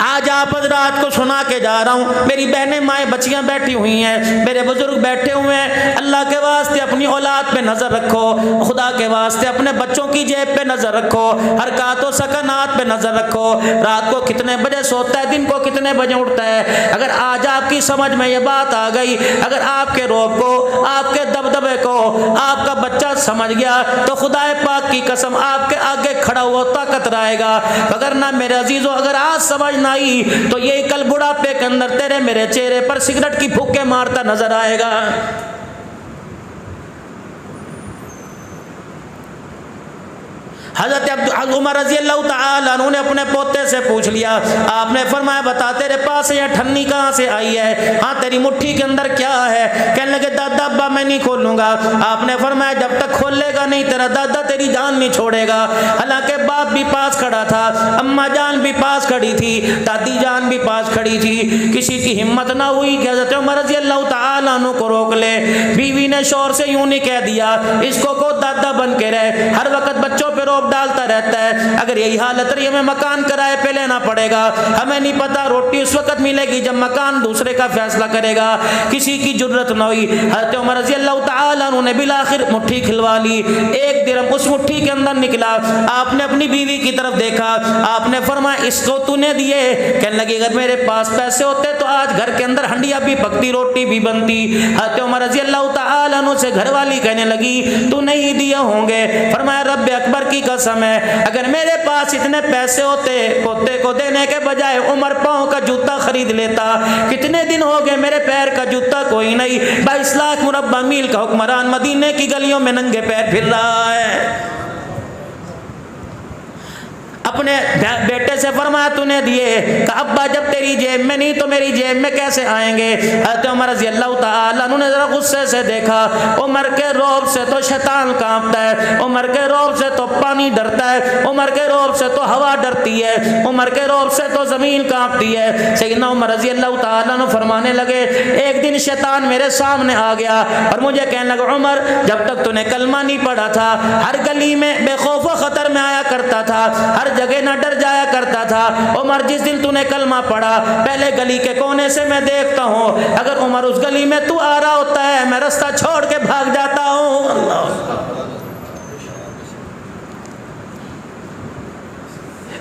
آج آپ حضرات کو سنا کے جا رہا ہوں، میری بہنیں مائیں بچیاں بیٹھی ہوئی ہیں، میرے بزرگ بیٹھے ہوئے ہیں، اللہ کے واسطے اپنی اولاد پہ نظر رکھو، خدا کے واسطے اپنے بچوں کی جیب پہ نظر رکھو، حرکات و سکنات پہ نظر رکھو، رات کو کتنے بجے سوتا ہے، دن کو کتنے بجے اٹھتا ہے۔ اگر آج آپ کی سمجھ میں یہ بات آ گئی، اگر آپ کے روب کو، آپ کے دبدبے کو آپ کا بچہ سمجھ گیا تو خدا پاک کی قسم آپ کے آگے کھڑا ہوا طاقت رہے گا۔ اگر نہ میرے عزیزو، اگر آج سمجھ نہ آئی تو یہی کل بڑھاپے کے اندر تیرے میرے چہرے پر سگریٹ کی پھوکے مارتا نظر آئے گا۔ حضرت عمر رضی اللہ تعالیٰ عنہ نے اپنے پوتے سے پوچھ لیا، آپ نے فرمایا بتا تیرے پاس یہ ٹھنی کہاں سے آئی ہے، ہاں تیری مٹھی کے اندر کیا ہے؟ کہنے لگے دادا ابا میں نہیں کھولوں گا۔ آپ نے فرمایا جب تک کھولے گا نہیں تیرا دادا تیری جان نہیں چھوڑے گا۔ حالانکہ باپ بھی پاس کھڑا تھا، اماں جان بھی پاس کھڑی تھی، دادی جان بھی پاس کھڑی تھی، کسی کی ہمت نہ ہوئی کہ حضرت عمر رضی اللہ تعالیٰ عنہ کو روک لے۔ بیوی نے شوہر سے یوں نہیں کہہ دیا اس کو دادا بن کے رہے، ہر وقت بچوں پہ روب ڈالتا رہتا ہے، اگر یہی حالت رہی ہمیں مکان کرائے پہ لینا پڑے گا، ہمیں نہیں پتا روٹی اس وقت ملے گی جب مکان دوسرے کا فیصلہ کرے گا۔ کسی کی جرت نہ ہوئی، حضرت عمر رضی اللہ تعالیٰ عنہ نے بالآخر مٹھی کھلوا لی، ایک درہم اس مٹھی کے اندر نکلا۔ آپ نے اپنی بیوی کی طرف دیکھا، آپ نے فرمایا اس کو تو نے دیے؟ کہنے لگی اگر میرے پاس پیسے ہوتے تو آج گھر کے اندر ہنڈیا بھی پکتی، روٹی بھی بنتی۔ حضرت عمر رضی اللہ تعالیٰ عنہ سے گھر والی کہنے لگی تو نہیں دیے ہوں گے؟ فرمایا رب اکبر کی قسم ہے اگر میرے پاس اتنے پیسے ہوتے پوتے کو دینے کے بجائے عمر پاؤں کا جوتا خرید لیتا۔ کتنے دن ہو گئے میرے پیر کا جوتا کوئی نہیں، 22 لاکھ مربع میل کا حکمران مدینے کی گلیوں میں ننگے پیر پھر رہا ہے۔ اپنے بیٹے سے فرمایا تو نے دیے؟ کہ ابا جب تیری جیب میں نہیں تو میری جیب میں کیسے آئیں گے؟ حضرت عمر رضی اللہ تعالیٰ عنہ نے ذرا غصے سے دیکھا، عمر کے روب سے تو شیطان کانپتا ہے، عمر کے روب سے تو پانی ڈرتا ہے، عمر کے روب سے تو ہوا ڈرتی ہے، عمر کے روب سے تو زمین کانپتی ہے۔ سیدنا عمر رضی اللہ تعالیٰ عنہ فرمانے لگے ایک دن شیطان میرے سامنے آ گیا اور مجھے کہنے لگا عمر جب تک تو نے کلمہ نہیں پڑھا تھا ہر گلی میں بے خوف و خطر میں آیا کرتا تھا، ہر جگہ نہ ڈر جایا کرتا تھا۔ عمر جس دن تو نے کلمہ پڑھا پہلے گلی کے کونے سے میں دیکھتا ہوں، اگر عمر اس گلی میں تو آ رہا ہوتا ہے میں رستہ چھوڑ کے بھاگ جاتا ہوں۔ اللہ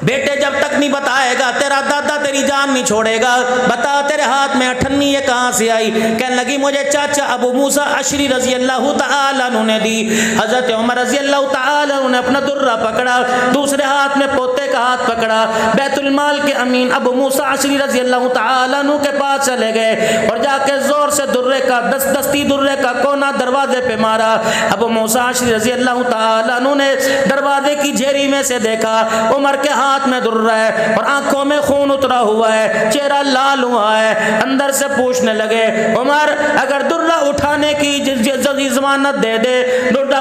بیٹے جب تک نہیں بتائے گا تیرا دادا تیری جان نہیں چھوڑے گا، بتا تیرے ہاتھ میں اٹھنی یہ کہاں سے آئی؟ کہنے لگی مجھے چاچا ابو موسیٰ اشعری رضی اللہ تعالیٰ عنہ نے دی۔ حضرت عمر رضی اللہ تعالیٰ عنہ نے اپنا درہ پکڑا، دوسرے ہاتھ میں پوتے کا ہاتھ پکڑا، بیت المال کے امین ابو موسیٰ اشعری رضی اللہ تعالیٰ عنہ کے پاس چلے گئے اور جا کے زور سے درے کا دستی درے کا کونا دروازے پہ مارا۔ ابو موسیٰ اشعری رضی اللہ تعالیٰ عنہ نے دروازے کی جھیری میں سے دیکھا عمر کے ہاتھ میں درہ ہے اور آنکھوں میں خون اترا ہوا ہے، چہرہ لال ہوا ہے۔ اندر سے پوچھنے لگے عمر اگر درہ اٹھانے کی ضمانت دے دے، درہ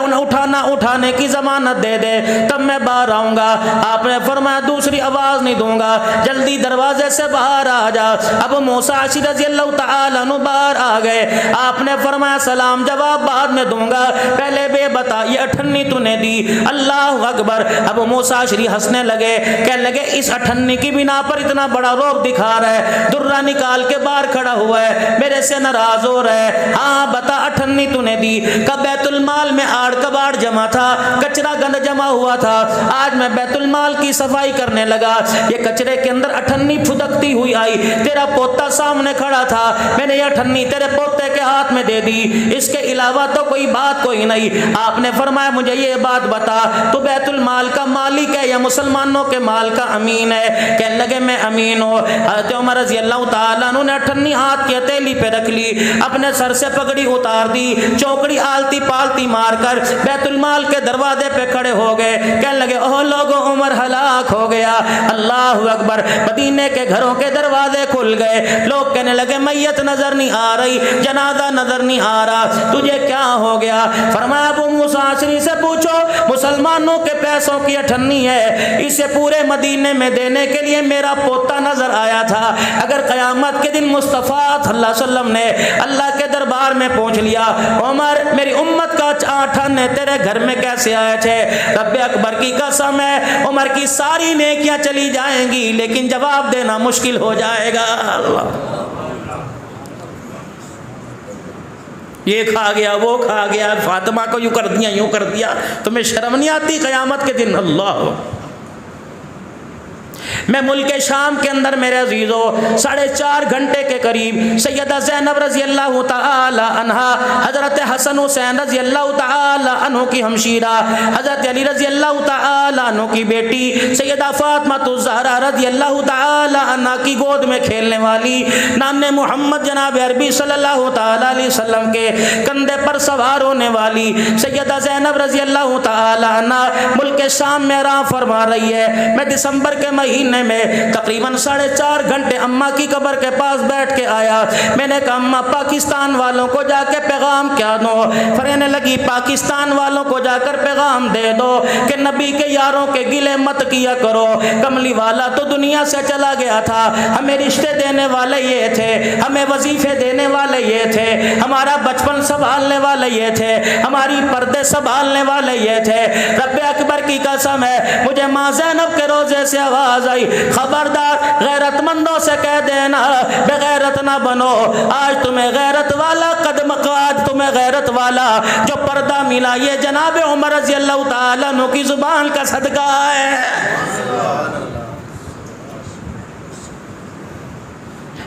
اٹھانے کی ضمانت دے دے تب میں باہر آؤں گا۔ آپ نے فرمایا دوسری آواز نہیں دوں گا، جلدی دروازے سے باہر آ جا۔ ابو موسیٰ اشعری رضی اللہ تعالیٰ عنہ باہر آ گئے۔ آپ نے فرمایا سلام جواب بعد میں دوں گا، پہلے بے بتا یہ اٹھنی تو نے دی؟ اللہ اکبر۔ ابو موسیٰ اشعری ہنسنے لگے، کہنے لگے اس اٹھنی کی بنا پر اتنا بڑا روب دکھا رہا ہے، درہ نکال کے باہر کھڑا ہوا ہے، میرے سے ناراض ہو رہا ہے؟ ہاں بتا اٹھنی تو نے دی؟ کہ بیت المال میں آڑ کباڑ جمع تھا، کچرا گند جمع ہوا تھا، آج میں بیت المال کی صفائی کرنے لگا، یہ کچرے کے اندر اٹھنی پھدکتی ہوئی آئی، تیرا پوتا سامنے کھڑا تھا، میں نے یہ اٹھنی تیرے پوتے کے ہاتھ میں دے دی، اس کے علاوہ تو کوئی بات کوئی نہیں۔ آپ نے فرمایا مجھے یہ بات بتا تو بیت المال کا مالک ہے یا مسلمانوں کے مال کا امین ہے؟ کہنے لگے میں امین ہوں۔ حضرت عمر رضی اللہ تعالیٰ عنہ نے اٹھنی ہاتھ کی ہتھیلی پہ رکھ لی، اپنے سر سے پگڑی اتار دی، چوکڑی آلتی پالتی مار کر بیت المال کے دروازے پہ کھڑے ہو گئے۔ کہنے لگے اوہ لوگوں عمر ہلاک ہو گیا۔ اللہ اکبر۔ مدینے کے گھروں کے دروازے کھل گئے، لوگ کہنے لگے میت نظر نہیں آ رہی، جنازہ نظر نہیں آ رہا، تجھے کیا ہو گیا؟ فرمایا ابو موسیٰ اشعری سے پوچھو مسلمانوں کے پیسوں کی اٹھنی ہے، اسے پورے مدینے میں دینے کے لیے میرا پوتا نظر آیا تھا۔ اگر قیامت کے دن مصطفیٰ صلی اللہ علیہ وسلم نے اللہ کے دربار میں پہنچ لیا، عمر میری امت کا اٹھنے تیرے گھر میں کیسے آئے تھے؟ رب اکبر کی قسم ہے عمر کی ساری نیکیاں چلی جائیں گی لیکن جواب دینا مشکل ہو جائے گا۔ اللہ، یہ کھا گیا وہ کھا گیا، فاطمہ کو یوں کر دیا یوں کر دیا، تمہیں شرم نہیں آتی قیامت کے دن؟ اللہ، میں ملک شام کے اندر میرے عزیزو 4.5 گھنٹے کے قریب سیدہ زینب رضی اللہ تعالی عنہا، حضرت حسن حسین رضی اللہ تعالی عنہ کی ہمشیرہ، حضرت علی رضی اللہ تعالی عنہ کی بیٹی سیدہ فاطمہ الزہرا رضی اللہ تعالی عنہ کی گود میں کھیلنے والی، نام محمد جناب عربی صلی اللہ تعالی علیہ وسلم کے کندھے پر سوار ہونے والی سیدہ زینب رضی اللہ تعالی عنہ ملک شام میں آرام فرما رہی ہے۔ میں دسمبر کے مہینے میں تقریباً 4.5 گھنٹے اماں کی قبر کے پاس بیٹھ کے آیا۔ میں نے کہا اماں پاکستان والوں کو جا کے پیغام کیا دو؟ فرمانے لگی پاکستان والوں کو جا کر پیغام دے دو کہ نبی کے یاروں کے گلے مت کیا کرو، کملی والا تو دنیا سے چلا گیا تھا، ہمیں رشتے دینے والے یہ تھے، ہمیں وظیفے دینے والے یہ تھے، ہمارا بچپن سنبھالنے والے یہ تھے، ہماری پردے سنبھالنے والے یہ تھے۔ رب اکبر کی قسم ہے مجھے ماں زینب کے روزے سے آواز آئی، خبردار غیرت مندوں سے کہہ دینا بے غیرت نہ بنو، آج تمہیں غیرت والا قدم قاد، تمہیں غیرت والا جو پردہ ملا یہ جناب عمر رضی اللہ تعالیٰ عنہ کی زبان کا صدقہ ہے۔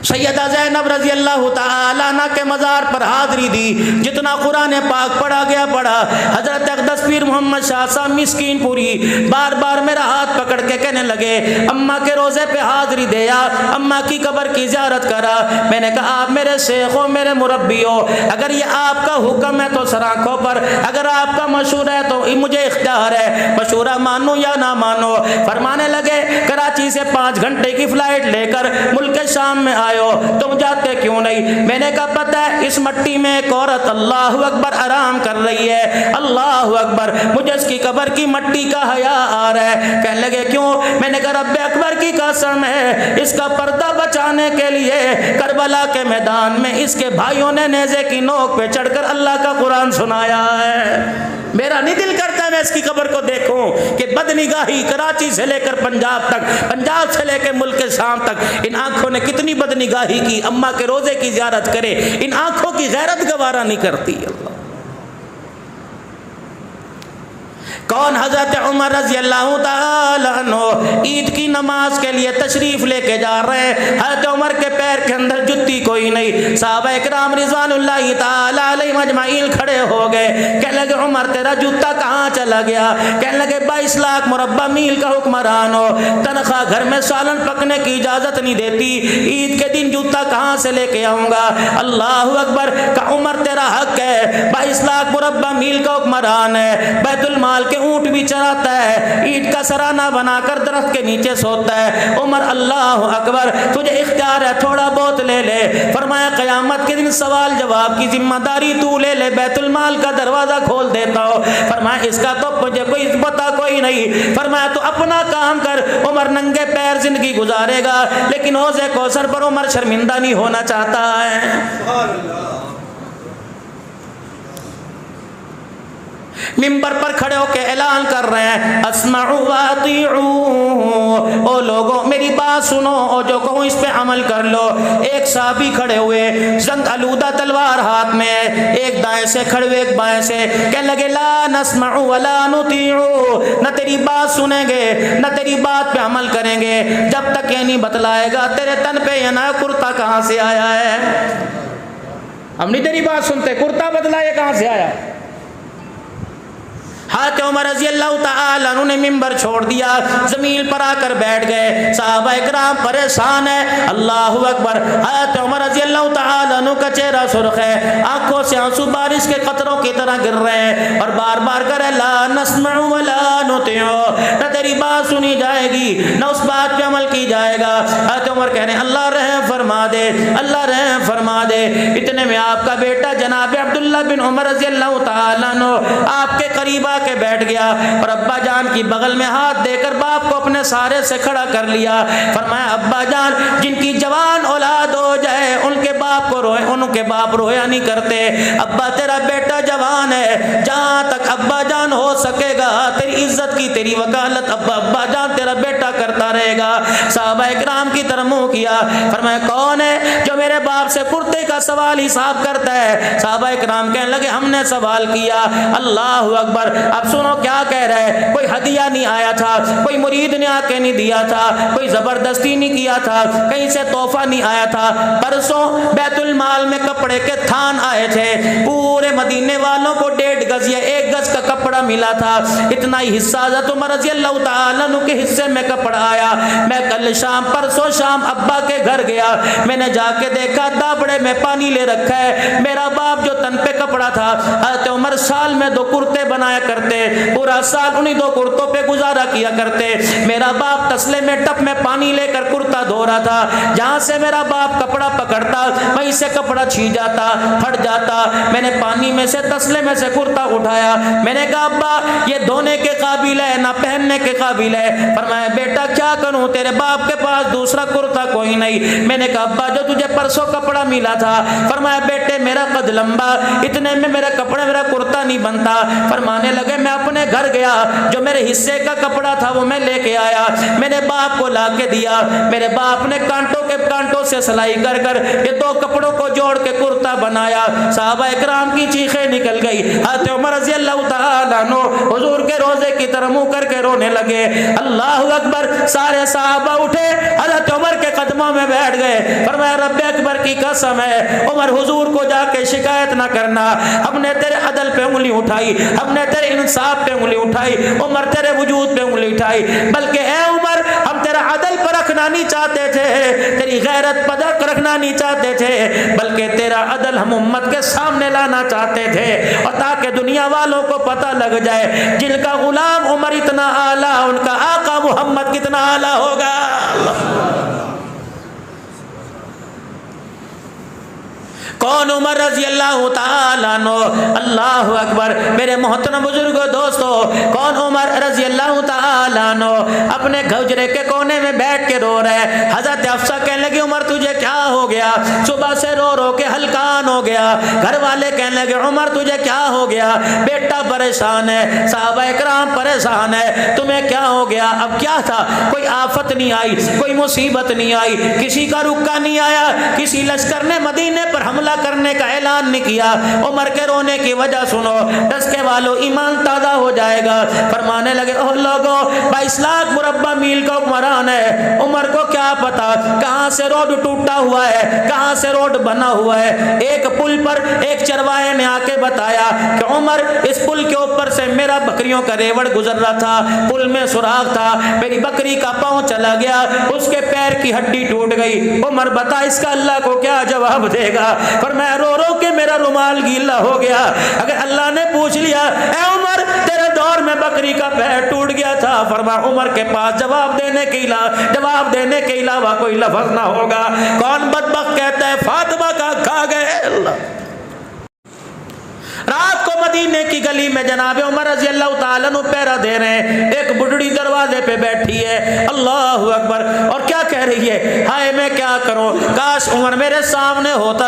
سیدہ زینب رضی اللہ تعالی عنہ کے مزار پر حاضری دی، جتنا قرآن پاک پڑھا گیا پڑھا۔ حضرت اقدس پیر محمد شاہ صاحب مسکین پوری بار بار میرا ہاتھ پکڑ کے کہنے لگے اماں کے روزے پہ حاضری دے یا اماں کی قبر کی زیارت کرا۔ میں نے کہا آپ میرے شیخ ہو، میرے مربی ہو، اگر یہ آپ کا حکم ہے تو سر آنکھوں پر، اگر آپ کا مشورہ ہے تو مجھے اختیار ہے، مشورہ مانو یا نہ مانو۔ فرمانے لگے کراچی سے 5 گھنٹے کی فلائٹ لے کر ملک شام میں آئے ہو، تم جاتے کیوں نہیں؟ میں نے کہا پتہ ہے اس مٹی میں ایک عورت اللہ اکبر آرام کر رہی ہے، اللہ اکبر، مجھے اس کی قبر کی مٹی کا حیا آ رہا ہے۔ کہنے لگے کیوں؟ میں نے کہا رب اکبر کی قسم ہے اس کا پردہ بچانے کے لیے کربلا کے میدان میں اس کے بھائیوں نے نیزے کی نوک پہ چڑھ کر اللہ کا قرآن سنایا ہے۔ میرا نہیں دل کرتا میں اس کی قبر کو دیکھوں کہ بدنگاہی کراچی سے لے کر پنجاب تک، پنجاب سے لے کے ملک شام تک ان آنکھوں نے کتنی بدنگاہی کی، اماں کے روزے کی زیارت کرے، ان آنکھوں کی غیرت گوارا نہیں کرتی۔ اللہ کون؟ حضرت عمر رضی اللہ تعالی عنہ عید کی نماز کے لیے تشریف لے کے جا رہے ہیں، حضرت عمر کے پیر کے اندر جتی کوئی نہیں، صحابہ اکرام رضوان اللہ تعالی علیہم اجمعین کھڑے ہو گئے، کہنے لگے عمر تیرا جوتا کہاں چلا گیا؟ کہنے لگے 22 لاکھ مربع میل کا حکمران ہو، تنخواہ گھر میں سالن پکنے کی اجازت نہیں دیتی، عید کے دن جوتا کہاں سے لے کے آؤں گا؟ اللہ اکبر۔ کہ عمر تیرا حق ہے، 22 لاکھ مربع میل کا حکمران ہے، بیت المال کے اونٹ بھی چراتا ہے، اینٹ کا سرانہ بنا کر درخت کے نیچے سوتا ہے۔ عمر اللہ اکبر، تجھے اختیار ہے تھوڑا بہت لے لے۔ فرمایا قیامت کے دن سوال جواب کی ذمہ داری تو لے لے، بیت المال کا دروازہ کھول دیتا ہو۔ فرمایا اس کا تو مجھے کوئی پتہ کوئی نہیں۔ فرمایا تو اپنا کام کر۔ عمر ننگے پیر زندگی گزارے گا لیکن حوض کوثر پر عمر شرمندہ نہیں ہونا چاہتا ہے۔ منبر پر کھڑے ہو کے اعلان کر رہے ہیں اسمعوا واطیعوا، او لوگوں میری بات سنو اور جو کہوں اس پہ عمل کر لو۔ ایک صحابی کھڑے ہوئے، زنگ آلودہ تلوار ہاتھ میں، ایک دائیں سے کھڑے ہوئے ایک بائیں سے، کہنے لگے لا نسمع ولا نطیع، نہ تیری بات سنیں گے نہ تیری بات پہ عمل کریں گے جب تک یہ نہیں بتلائے گا تیرے تن پہ یہ نیا کرتا کہاں سے آیا ہے۔ ہم نہیں تیری بات سنتے، کرتا بدلا یہ کہاں سے آیا؟ حضرت عمر رضی اللہ تعالیٰ عنہ نے منبر چھوڑ دیا، زمین پر آ کر بیٹھ گئے۔ صحابہ اکرام پریشان ہے، اللہ اکبر۔ حضرت عمر رضی اللہ تعالیٰ عنہ کا چہرہ سرخ ہے، آنکھوں سے آنسو بارش کے قطروں کی طرح گر رہے ہیں اور بار بار کرے لا نسمع ولا نطیع، نہ تیری بات سنی جائے گی نہ اس بات پہ عمل کی جائے گا۔ حضرت عمر کہہ رہے ہیں اللہ رحم فرما دے، اللہ رحم فرما دے۔ اتنے میں آپ کا بیٹا جناب عبداللہ بن عمر رضی اللہ تعالیٰ عنہ آپ کے قریب جا کے بیٹھ گیا اور ابا جان کی بغل میں ہاتھ دے کر باپ کو اپنے سارے سے کھڑا کر لیا. فرمایا ابا جان جن کی جوان اولاد ہو جائے ان کے باپ کو روئے، ان کے باپ رویا نہیں کرتے. ابا تیرا بیٹا جوان ہے، جہاں تک ابا جان ہو سکے گا تیری عزت کی تیری وکالت ابا جان تیرا بیٹا کرتا رہے گا. صحابہ اکرام کی طرف منہ کیا. فرمایا کون ہے جو میرے باپ سے کرتے کا سوال حساب کرتا ہے؟ صحابہ اکرام کہنے لگے ہم نے سوال کیا. اللہ اکبر. اب سنو کیا کہہ رہے ہیں. کوئی ہدیہ نہیں آیا تھا، کوئی مرید نے آ کے نہیں دیا تھا، کوئی زبردستی نہیں کیا تھا، کہیں سے تحفہ نہیں آیا تھا. پرسوں بیت المال میں کپڑے کے تھان آئے تھے، پورے مدینے والوں کو 1.5 گز یا 1 گز کا کپڑا ملا تھا. اتنا ہی حصہ حضرت عمر رضی اللہ تعالیٰ عنہ کے حصے میں کپڑا آیا. میں کل شام پرسوں شام ابا کے گھر گیا، میں نے جا کے دیکھا دابڑے میں پانی لے رکھا ہے. میرا باپ جو تن پہ کپڑا تھا، حضرت عمر سال میں 2 کرتے بنایا کرتے، پورا سال انہی 2 کرتوں پہ گزارا کیا کرتے. میرا باپ تسلے میں ٹپ میں پانی لے کر کرتا دھو رہا تھا، جہاں سے میرا باپ کپڑا پکڑتا وہیں سے کپڑا چھین جاتا، پھٹ جاتا. میں نے پانی میں سے تسلے میں سے کرتا اٹھایا. میں نے کہا ابا یہ دھونے کے قابل ہے نہ پہننے کے قابل ہے. فرمایا بیٹا کیا کروں، تیرے باپ کے پاس دوسرا کرتا کوئی نہیں. میں نے کہا ابا جو تجھے پرسوں کپڑا ملا تھا. فرمایا بیٹے میرا قد لمبا، اتنے میں میرا کپڑا میرا کرتا نہیں بنتا. فرمانے لگے میں اپنے گھر گیا، جو میرے حصے کا کپڑا تھا وہ میں لے کے آیا، میں نے باپ کو لا کے دیا. میرے باپ نے کانٹوں سے سلائی کر کر یہ 2 کپڑوں کو جوڑ کے کرتا بنایا. صحابہ اکرام کی چیخیں نکل گئی. حضرت عمر رضی اللہ تعالیٰ عنہ حضور کے روزے کی طرف منہ کر کے رونے لگے. اللہ اکبر. سارے صحابہ اٹھے، حضرت عمر کے قدموں میں بیٹھ گئے. فرمایا رب اکبر کی قسم ہے عمر حضور کو جا کے شکایت نہ کرنا، ہم نے تیرے عدل پہ انگلی اٹھائی، ہم نے تیرے انصاف پہ انگلی اٹھائی، عمر تیرے وجود پہ انگلی اٹھائی. بلکہ اے عمر ہم تیرا عدل پر رکھنا نہیں چاہتے تھے، تیری غیرت پر رکھنا نہیں چاہتے تھے، بلکہ تیرا عدل ہم امت کے سامنے لانا چاہتے تھے، اور تاکہ دنیا والوں کو پتہ لگ جائے جن کا غلام عمر اتنا اعلیٰ ان کا آقا محمد کتنا اعلیٰ ہوگا. کون عمر رضی اللہ تعالیٰ عنہ. اللہ اکبر. میرے محترم بزرگوں دوستو، کون عمر رضی اللہ تعالیٰ عنہ اپنے گھجرے کے کونے میں بیٹھ کے رو رہے. حضرت حفصہ کہنے لگی عمر تجھے کیا ہو گیا؟ صبح سے رو رو کے ہلکان ہو گیا. گھر والے کہنے لگے عمر تجھے کیا ہو گیا؟ بیٹا پریشان ہے، صحابہ اکرام پریشان ہے، تمہیں کیا ہو گیا؟ اب کیا تھا؟ کوئی آفت نہیں آئی، کوئی مصیبت نہیں آئی، کسی کا رکا نہیں آیا، کسی لشکر نے مدینے پر حملہ کرنے کا اعلان نہیں کیا. عمر کے رونے کی وجہ سنو، ڈسکے والوں ایمان تازہ ہو جائے گا. فرمانے لگے او لوگوں 22 لاکھ مربع میل کا حکمران ہے، عمر کو کیا پتا کہاں سے روڈ ٹوٹا ہوا ہے، کہاں سے روڈ بنا ہوا ہے. ایک پل پر ایک چرواہے نے آ کے بتایا کہ عمر اس پل کے اوپر سے میرا بکریوں کا ریوڑ گزر رہا تھا، پل میں سوراخ تھا، میری بکری کا پاؤں چلا گیا، اس کے پیر کی ہڈی ٹوٹ گئی. عمر بتا اس کا اللہ کو کیا جواب دے گا؟ فرمایا رو رو کے میرا رومال گیلا ہو گیا. اگر اللہ نے پوچھ لیا اے عمر تیرے دور میں بکری کا پیر ٹوٹ گیا تھا، فرمایا عمر کے پاس جواب دینے کے علاوہ کوئی لفظ نہ ہوگا. کون بدبخت کہتا ہے فاطمہ کا کھا گئے. اللہ رات کو مدینے کی گلی میں جناب عمر رضی اللہ تعالیٰ عنہ پہرا دے رہے ہیں. ایک بڑھڑی دروازے پہ بیٹھی ہے. اللہ اکبر. اور کیا کہہ رہی ہے؟ ہائے میں کیا کروں، کاش عمر میرے سامنے ہوتا،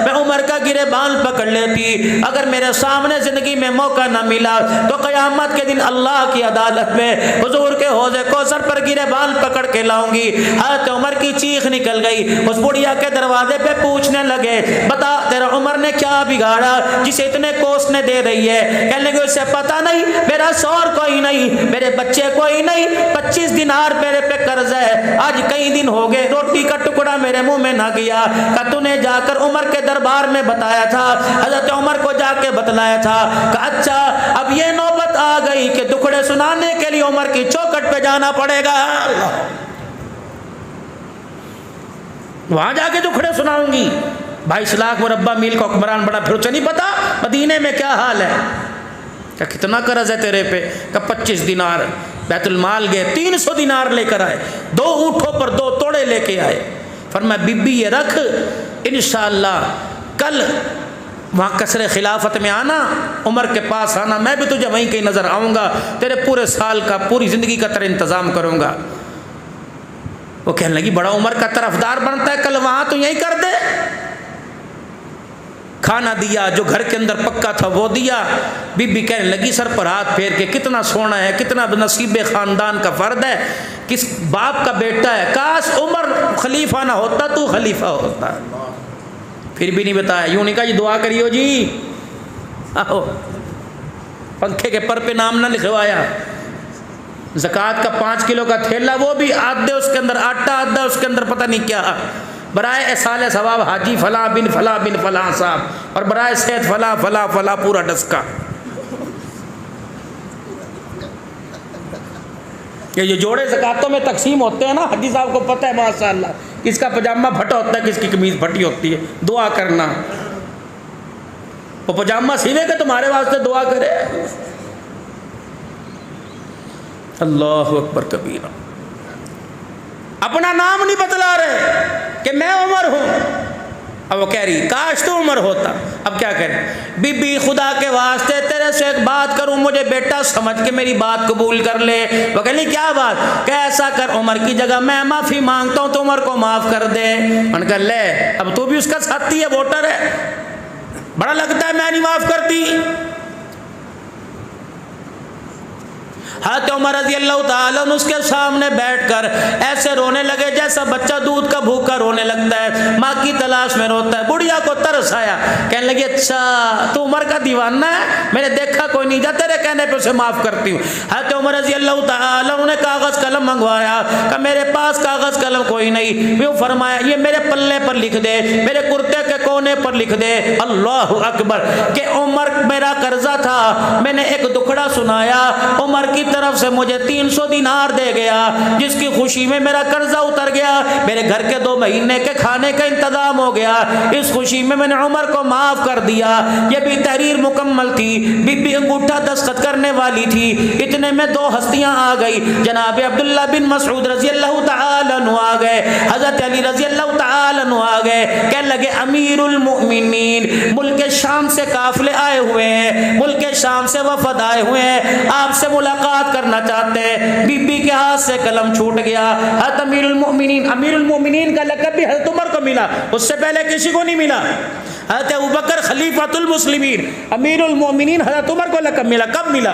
میں عمر کا گریبان پکڑ لیتی. اگر میرے سامنے زندگی میں موقع نہ ملا تو قیامت کے دن اللہ کی عدالت میں حضور کے حوض کوثر پر گریبان پکڑ کے لاؤں گی. حضرت عمر کی چیخ نکل گئی. اس بڑھیا کے دروازے پہ پوچھنے لگے بتا تیرا عمر نے کیا بگاڑا جسے اتنے کوس نے دے رہی ہے؟ کہنے لگے اسے پتا نہیں، میرا شوہر کوئی نہیں، میرے بچے کوئی نہیں، 25 دینار میرے پہ قرض ہے، آج کئی دن ہو گئے روٹی کا ٹکڑا میرے منہ میں نہ گیا. کہ تو نے جا کر عمر کے دربار میں بتایا تھا، حضرت عمر کو جا کے بتلایا تھا. کہ اچھا اب یہ نوبت آ گئی کہ دکھڑے سنانے کے لیے عمر کی چوکھٹ پہ جانا پڑے گا. وہاں جا کے دکھڑے سناؤں گی. 22 لاکھ مربع میل کا حکمران بڑا، پھر اسے نہیں پتا مدینے میں کیا حال ہے. کہ کتنا قرض ہے تیرے پہ؟ کہ 25 دینار. بیت المال گئے 300 دینار لے کر آئے، 2 اونٹوں پر 2 توڑے لے کے آئے. فرمایا بی بی یہ رکھ، انشاءاللہ کل وہاں قصر خلافت میں آنا، عمر کے پاس آنا، میں بھی تجھے وہیں کہیں نظر آؤں گا، تیرے پورے سال کا پوری زندگی کا تیرا انتظام کروں گا۔ وہ کہنے لگی بڑا عمر کا طرفدار بنتا ہے، کل وہاں تو یہی کر دے۔ کھانا دیا، جو گھر کے اندر پکا تھا وہ دیا۔ بی بی کہنے لگی سر پر ہاتھ پھیر کے، کتنا سونا ہے، کتنا نصیب خاندان کا فرد ہے، کس باپ کا بیٹا ہے، کاش عمر خلیفہ نہ ہوتا تو خلیفہ ہوتا۔ پھر بھی نہیں بتایا، یوں نہیں کہا جی دعا کریو جی، آہو پنکھے کے پر پہ نام نہ لکھوایا۔ زکوٰۃ کا 5 کلو کا تھیلا، وہ بھی آدھے اس کے اندر آٹا، آدھا اس کے اندر پتہ نہیں کیا، برائے احصال ثواب حاجی فلاں بن فلاں بن فلاں صاحب، اور برائے صحت فلاں فلاں فلاں، پورا ڈسکا۔ یہ جوڑے زکاتوں میں تقسیم ہوتے ہیں نا، حاجی صاحب کو پتہ ہے ماشاء اللہ، کس کا پاجامہ پھٹا ہوتا ہے، کس کی قمیض پھٹی ہوتی ہے، دعا کرنا۔ وہ پاجامہ سینے کے تمہارے واسطے دعا کرے۔ اللہ اکبر کبیرہ۔ اپنا نام نہیں بتلا رہے کہ میں عمر ہوں۔ اب وہ کہہ رہی کاش تو عمر ہوتا۔ اب کیا کریں؟ بی بی خدا کے واسطے تیرے سے ایک بات کروں، مجھے بیٹا سمجھ کے میری بات قبول کر لے۔ وہ کہہ لی کیا بات؟ کہ ایسا کر، عمر کی جگہ میں معافی مانگتا ہوں تو عمر کو معاف کر دے۔ ان کا لے، اب تو بھی اس کا ساتھی ہے، ووٹر ہے، بڑا لگتا ہے میں نہیں معاف کرتی۔ حضرت عمر رضی اللہ تعالیٰ عنہ اس کے سامنے بیٹھ کر ایسے رونے لگے جیسا بچہ دودھ کا بھوکا رونے لگتا ہے، ماں کی تلاش میں روتا ہے۔ بڑھیا کو ترس آیا، کہنے لگی اچھا تو عمر کا دیوانہ ہے، میں نے دیکھا کوئی نہیں، جا تیرے کہنے پہ اسے معاف کرتی ہوں۔ حضرت عمر رضی اللہ تعالیٰ عنہ نے کاغذ قلم منگوایا، کہ میرے پاس کاغذ قلم کوئی نہیں، وہ فرمایا یہ میرے پلے پر لکھ دے، میرے کرتے کے کونے پر لکھ دے، اللہ اکبر، کہ عمر میرا قرضہ تھا، میں نے ایک دکھڑا سنایا، عمر کی طرف سے مجھے 300 دینار دے گیا، جس کی خوشی میں میرا قرضہ اتر گیا، میرے گھر کے 2 مہینے کے کھانے کا انتظام ہو گیا، اس خوشی میں نے عمر کو معاف کر دیا۔ یہ بھی تحریر مکمل تھی، بی بی انگوٹھا دستخط کرنے والی تھی، اتنے میں 2 ہستیاں آ گئی، جناب عبداللہ بن مسعود رضی اللہ تعالیٰ عنہ آ گئے، حضرت علی رضی اللہ تعالیٰ عنہ آ گئے، کہنے لگے امیر المؤمنین ملک شام سے قافلے آئے ہوئے ہیں، ملک شام سے وفد آئے ہوئے ہیں، آپ سے ملاقات کرنا چاہتے ہیں۔ بی بی کے ہاتھ سے قلم چھوٹ گیا۔ حضرت امیر المؤمنین کا لقب بھی حضرت عمر کو ملا، اس سے پہلے کسی کو نہیں ملا۔ حضرت ابوبکر خلیفۃ المسلمین، امیر المؤمنین حضرت عمر کو لقب ملا، کب ملا؟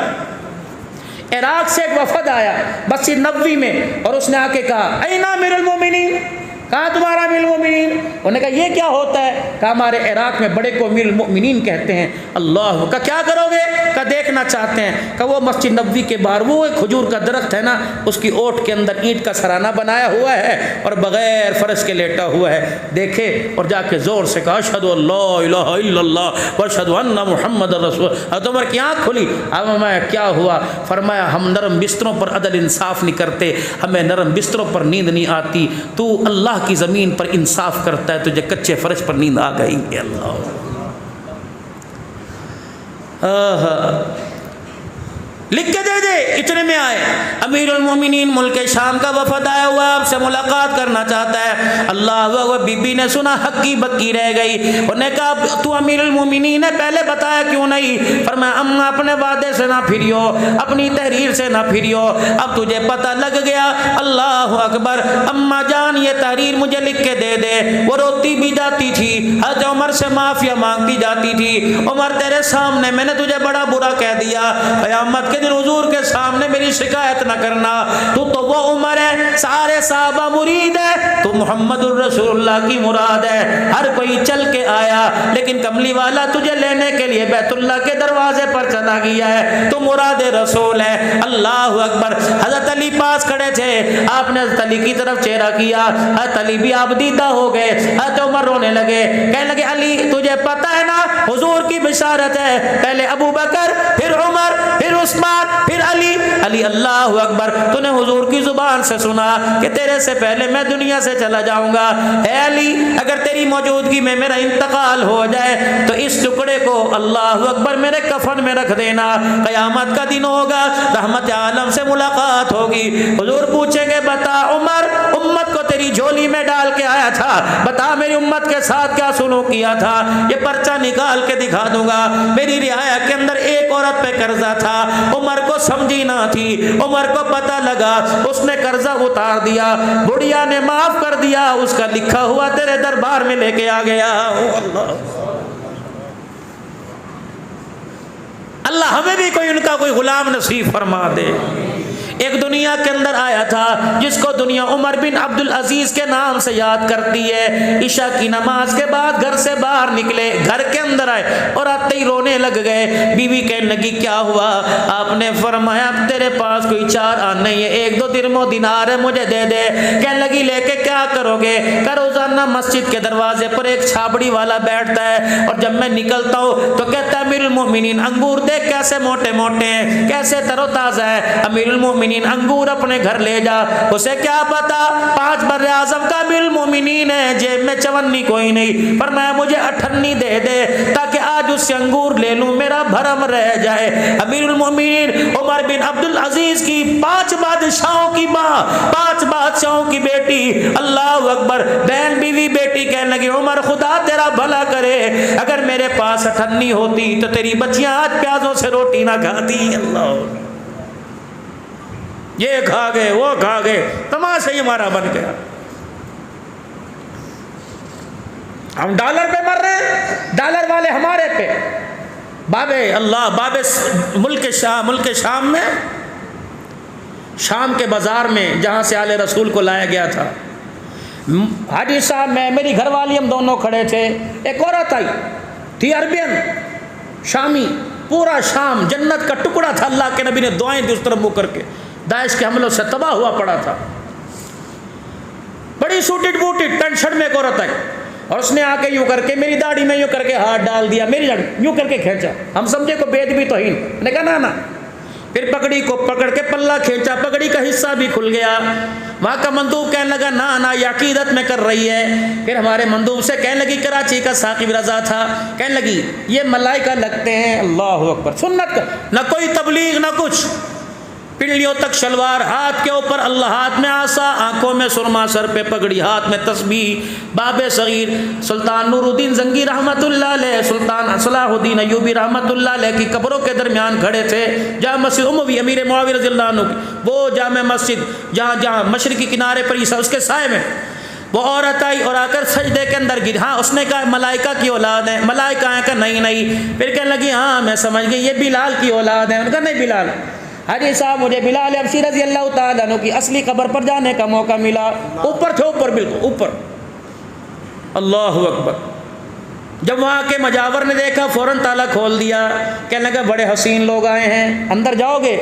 عراق سے ایک وفد آیا مسجد نبوی میں، اور اس نے آ کے کہا این امیر المؤمنین، کہاں تمہارا امیر المؤمنین؟ انہوں نے کہا یہ کیا ہوتا ہے؟ کہا ہمارے عراق میں بڑے کو امیر المؤمنین کہتے ہیں۔ اللہ کا کیا کرو گے؟ کہا دیکھنا چاہتے ہیں۔ کہا وہ مسجد نبوی کے باہر وہ ایک کھجور کا درخت ہے نا، اس کی اوٹ کے اندر اینٹ کا سرانہ بنایا ہوا ہے اور بغیر فرش کے لیٹا ہوا ہے، دیکھے اور جا کے زور سے کہا اشہد ان لا الہ الا اللہ واشہد ان محمد رسول۔ حضرت عمر کی آنکھ کھلی۔ اب میں کیا ہوا؟ فرمایا ہم نرم بستروں پر عدل انصاف نہیں کرتے، ہمیں نرم بستروں پر نیند نہیں آتی، تو اللہ کی زمین پر انصاف کرتا ہے، تجھے کچے فرش پر نیند آ گئی ہے۔ اللہ لکھ کے دے دے۔ اتنے میں آئے امیر المومنین ملک شام کا وفد آیا ہوا، آپ سے ملاقات کرنا چاہتا ہے۔ اللہ وہ بی بی نے سنا ہکی بکی رہ گئی، انہوں نے کہا تو امیر المومنین ہے، پہلے بتایا کیوں نہیں؟ فرمایا اماں اپنے وعدے سے نہ پھریو، اپنی تحریر سے نہ پھریو، اب تجھے پتہ لگ گیا۔ اللہ اکبر، اماں جان یہ تحریر مجھے لکھ کے دے دے۔ وہ روتی بھی جاتی تھی، حضرت عمر سے معافیا مانگتی جاتی تھی، عمر تیرے سامنے میں نے تجھے بڑا برا کہہ دیا، قیامت کے دن حضور کے سامنے میری شکایت نہ کرنا، تو وہ عمر ہے، سارے صحابہ مرید ہے، تو محمد الرسول اللہ کی مراد ہے، ہر کوئی چل کے آیا، لیکن کملی والا تجھے لینے کے لیے بیت اللہ کے دروازے پر چلا گیا ہے، تو مراد رسول ہے۔ اللہ اکبر۔ حضرت علی پاس کھڑے تھے، آپ نے حضرت علی کی طرف چہرہ کیا، حضرت علی بھی آپ دیدہ ہو گئے، حضرت عمر رونے لگے، کہنے لگے علی تجھے پتہ ہے نا حضور کی بشارت ہے، پہلے ابو بکر پھر عمر پھر عثمان پھر علی۔ علی اللہ اکبر، تو نے حضور کی زبان سے سنا کہ تیرے سے پہلے میں دنیا سے چلا جاؤں گا۔ اے علی اگر تیری موجودگی میں میرا انتقال ہو جائے تو اس ٹکڑے کو اللہ اکبر میرے کفن میں رکھ دینا، قیامت کا دن ہوگا، رحمت عالم سے ملاقات ہوگی، حضور پوچھیں گے بتا عمر امت کو تیری جھولی میں ڈال کے آیا تھا بتا میری امت کے ساتھ کیا سلوک کیا تھا، یہ پرچہ نکال کے دکھا دوں گا۔ میری رعایا کے اندر ایک عورت پہ قرضہ تھا، عمر کو سمجھی نہ تھی، عمر کو پتہ لگا، اس نے قرضہ اتار دیا، بڑھیا نے معاف کر دیا، اس کا لکھا ہوا تیرے دربار میں لے کے آ گیا۔ اللہ ہمیں بھی کوئی ان کا کوئی غلام نصیب فرما دے۔ ایک دنیا کے اندر آیا تھا جس کو دنیا عمر بن عبد العزیز کے نام سے یاد کرتی ہے۔ عشاء کی نماز کے بعد گھر سے باہر نکلے، گھر کے اندر آئے اور آتے ہی رونے لگ گئے۔ بیوی کہنے لگی کیا ہوا؟ آپ نے فرمایا تیرے پاس کوئی 4 آنے نہیں ہے، 1-2 درہم و دینار ہے، مجھے دے دے۔ کہنے لگی لے کے کیا کرو گے؟ کہ روزانہ مسجد کے دروازے پر ایک چھابڑی والا بیٹھتا ہے اور جب میں نکلتا ہوں تو کہتا ہے امیر المومنین انگور دیکھ کیسے موٹے موٹے ہیں، کیسے تر و تازہ ہے، امیر المومنین انگور اپنے گھر لے جا۔ اسے کیا پتا 5 بر اعظم کا امیر المومنین ہے، جیب میں چونی کوئی نہیں، فرمایا مجھے 58 دے دے تاکہ آج اس سے انگور لے لوں، میرا بھرم رہ جائے۔ امیر المومنین عمر بن عبد العزیز کی 5 بادشاہوں کی ماں، 5 بادشاہوں کی بیٹی، اللہ اکبر، بہن بیوی بیٹی کہنے لگی عمر خدا تیرا بھلا کرے، اگر میرے پاس 58 ہوتی تو تیری بچیاں آج پیازوں سے روٹی نہ کھاتی۔ اللہ، یہ کھا گئے وہ کھا گئے، تماشا ہی ہمارا بن گیا۔ ہم ڈالر پہ مر رہے ہیں، ڈالر والے ہمارے پہ۔ باب ملک شام میں، شام کے بازار میں جہاں سے آل رسول کو لایا گیا تھا، حاجی صاحب میں میری گھر والی ہم دونوں کھڑے تھے، ایک عورت آئی تھی عربین شامی، پورا شام جنت کا ٹکڑا تھا، اللہ کے نبی نے دعائیں دی اس طرف منہ کر کے، داعش کے حملوں سے تباہ ہوا پڑا تھا۔ بڑی سوٹڈ بوٹڈ پینٹ شرٹ میں ایک عورت آئی اور اس نے آ کے یوں کر کے میری داڑھی میں یوں کر کے ہاتھ ڈال دیا، میری داڑھی یوں کر کے کھینچا، ہم سمجھے کو بے ادبی توہین، نے کہا نا، پھر پگڑی کو پکڑ کے پلہ کھینچا، پگڑی کا حصہ بھی کھل گیا۔ وہاں کا مندوب کہنے لگا نا یہ عقیدت میں کر رہی ہے۔ پھر ہمارے مندوب سے کہنے لگی کراچی کا ثاقب رضا تھا، کہنے لگی یہ ملائکہ لگتے ہیں، اللہ اکبر، سنت کا نہ کوئی تبلیغ نہ کچھ، پنڈلیوں تک شلوار، ہاتھ کے اوپر اللہ، ہاتھ میں عصا، آنکھوں میں سرما، سر پہ پگڑی، ہاتھ میں تسبیح۔ باب صغیر سلطان نور الدین زنگی رحمت اللہ علیہ، سلطان صلاح الدین ایوبی رحمت اللہ علیہ کی قبروں کے درمیان کھڑے تھے، جامع مسجد اموی امیر معاویہ رضی اللہ عنہ کی وہ جامع مسجد جہاں مشرقی کنارے پر عیسیٰ اس کے سائے میں، وہ عورت آئی اور آ کر سجدے کے اندر گر، ہاں اس نے کہا ملائکہ کی اولاد ہے، ملائکہ ہیں کہ نہیں، پھر کہنے لگی ہاں میں سمجھ گئی یہ بلال کی اولاد ہے، انہوں نے کہا نہیں بلال۔ حاجی صاحب مجھے بلال حبشی رضی اللہ تعالیٰ عنہ کی اصلی قبر پر جانے کا موقع ملا، اوپر تھے، اوپر بالکل اوپر، اللہ اکبر۔ جب وہاں کے مجاور نے دیکھا فوراً تالا کھول دیا، کہنے لگا بڑے حسین لوگ آئے ہیں، اندر جاؤ گے؟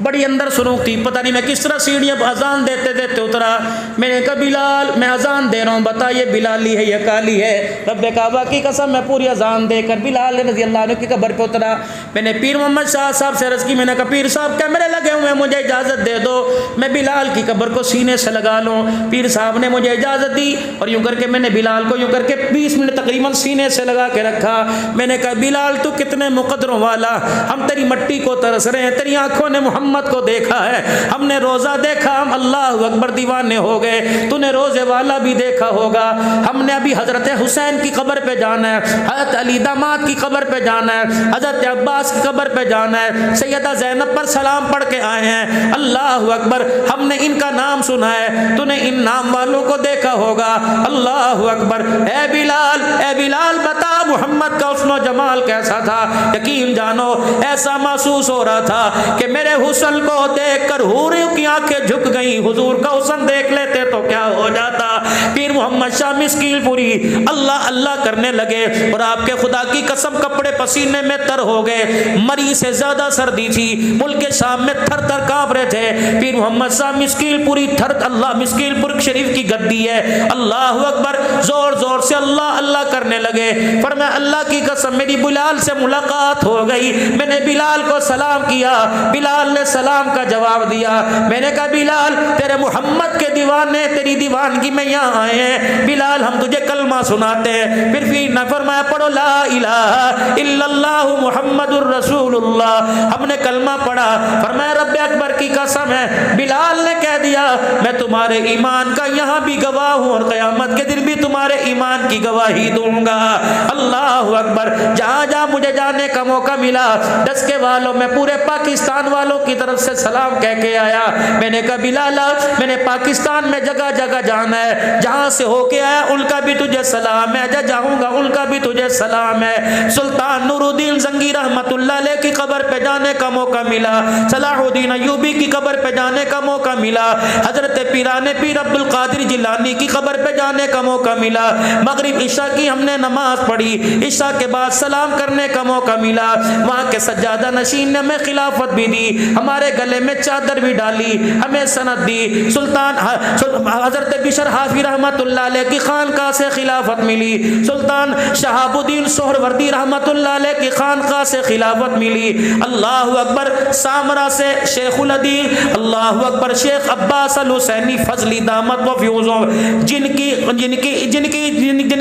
بڑی اندر سنوک تھی، پتہ نہیں میں کس طرح سیڑھیاں اذان دیتے دیتے اترا۔ میں نے کہا بلال میں اذان دے رہا ہوں، بتا یہ بلالی ہے یہ کالی ہے؟ رب کعبہ کی قسم میں پوری اذان دے کر بلال رضی اللہ عنہ کی قبر پہ اترا۔ میں نے پیر محمد شاہ صاحب سے عرض کی، میں نے کہا پیر صاحب کیمرے لگے ہوئے ہیں، مجھے اجازت دے دو میں بلال کی قبر کو سینے سے لگا لوں۔ پیر صاحب نے مجھے اجازت دی اور یوں کر کے میں نے بلال کو یوں کر کے 20 منٹ تقریباً سینے سے لگا کے رکھا۔ میں نے کہا بلال تو کتنے مقدروں والا، ہم تیری مٹی کو ترس رہے ہیں، تیری آنکھوں نے محمد کو دیکھا ہے، ہم نے روزہ دیکھا، ہم اللہ اکبر دیوانے ہو گئے، تو نے روزے والا بھی دیکھا ہوگا، ہم نے ابھی حضرت حسین کی قبر پہ جانا ہے، حضرت علی داماد کی قبر پہ جانا ہے، حضرت عباس کی قبر پہ جانا ہے، سیدہ زینب پر سلام پڑھ کے آئے ہیں، اللہ اکبر، ہم نے ان کا نام سنا ہے، تو نے ان نام والوں کو دیکھا ہوگا، اللہ اکبر۔ اے بلال بتا محمد کا حسن و جمال کیسا تھا؟ یقین جانو ایسا محسوس ہو رہا تھا کہ میرے حسن کو دیکھ کر حوریوں کی آنکھیں جھک گئیں، حضور کا حسن دیکھ لیتے تو کیا ہو جاتا۔ پیر محمد شاہ مسکیل پوری اللہ اللہ کرنے لگے اور آپ کے خدا کی قسم کپڑے پسینے میں تر ہو گئے، مری سے زیادہ سردی تھی، ملک شام میں تھر تھر کانپ رہے تھے۔ پیر محمد شاہ مسکیل پوری اللہ مسکیل پور شریف کی گدی ہے، اللہ اکبر، زور زور سے اللہ اللہ کرنے لگے۔ فرمایا اللہ کی قسم میری بلال سے ملاقات ہو گئی، میں نے بلال کو سلام کیا، بلال نے سلام کا جواب دیا۔ میں نے کہا بلال تیرے محمد کے دیوانے تیری دیوانگی میں یہاں آئے ہیں، بلال ہم تجھے کلمہ سناتے ہیں. پھر نے فرمایا پڑھو لا الہ الا اللہ محمد الرسول اللہ. ہم نے کلمہ پڑھا. فرمایا رب اکبر کی قسم ہے, بلال نے کہہ دیا میں تمہارے ایمان کا یہاں بھی گواہ ہوں اور قیامت کے دن بھی تمہارے ایمان کی گواہی دوں گا. اللہ اکبر. جہاں جہاں مجھے جانے کا موقع ملا دسکے والوں میں پورے پاکستان والوں کی طرف سے سلام کہہ کے آیا. میں نے کہا بلال میں نے پاکستان میں جگہ جگہ جانا ہے, جہاں سے ہو کے آیا ان کا بھی تجھے سلام ہے, جاؤں گا ان کا بھی تجھے سلام ہے. سلطان نور الدین زنگی رحمت اللہ علیہ کی قبر پہ جانے کا موقع ملا, صلاح الدین ایوبی کی قبر پہ جانے کا موقع ملا, حضرت پیران پیر عبد القادر جیلانی کی قبر پہ جانے کا موقع ملا. مغرب عشاء کی ہم نے نماز پڑھی, عشاء کے بعد سلام کرنے کا موقع ملا. وہاں کے سجادہ نشین نے ہمیں خلافت بھی دی, ہمارے گلے میں چادر بھی ڈالی, ہمیں سند دی. سلطان حضرت بشر حافظ رحمت اللہ علیہ کی خانقاہ سے خلافت ملی. سلطان شہاب الدین سہروردی رحمت اللہ علیہ کی خانقاہ سے خلافت ملی. اللہ اکبر. سامرا سے شیخ الحدیث اللہ اکبر شیخ عباس الحسینی فضلی دامت و فیوزوں جن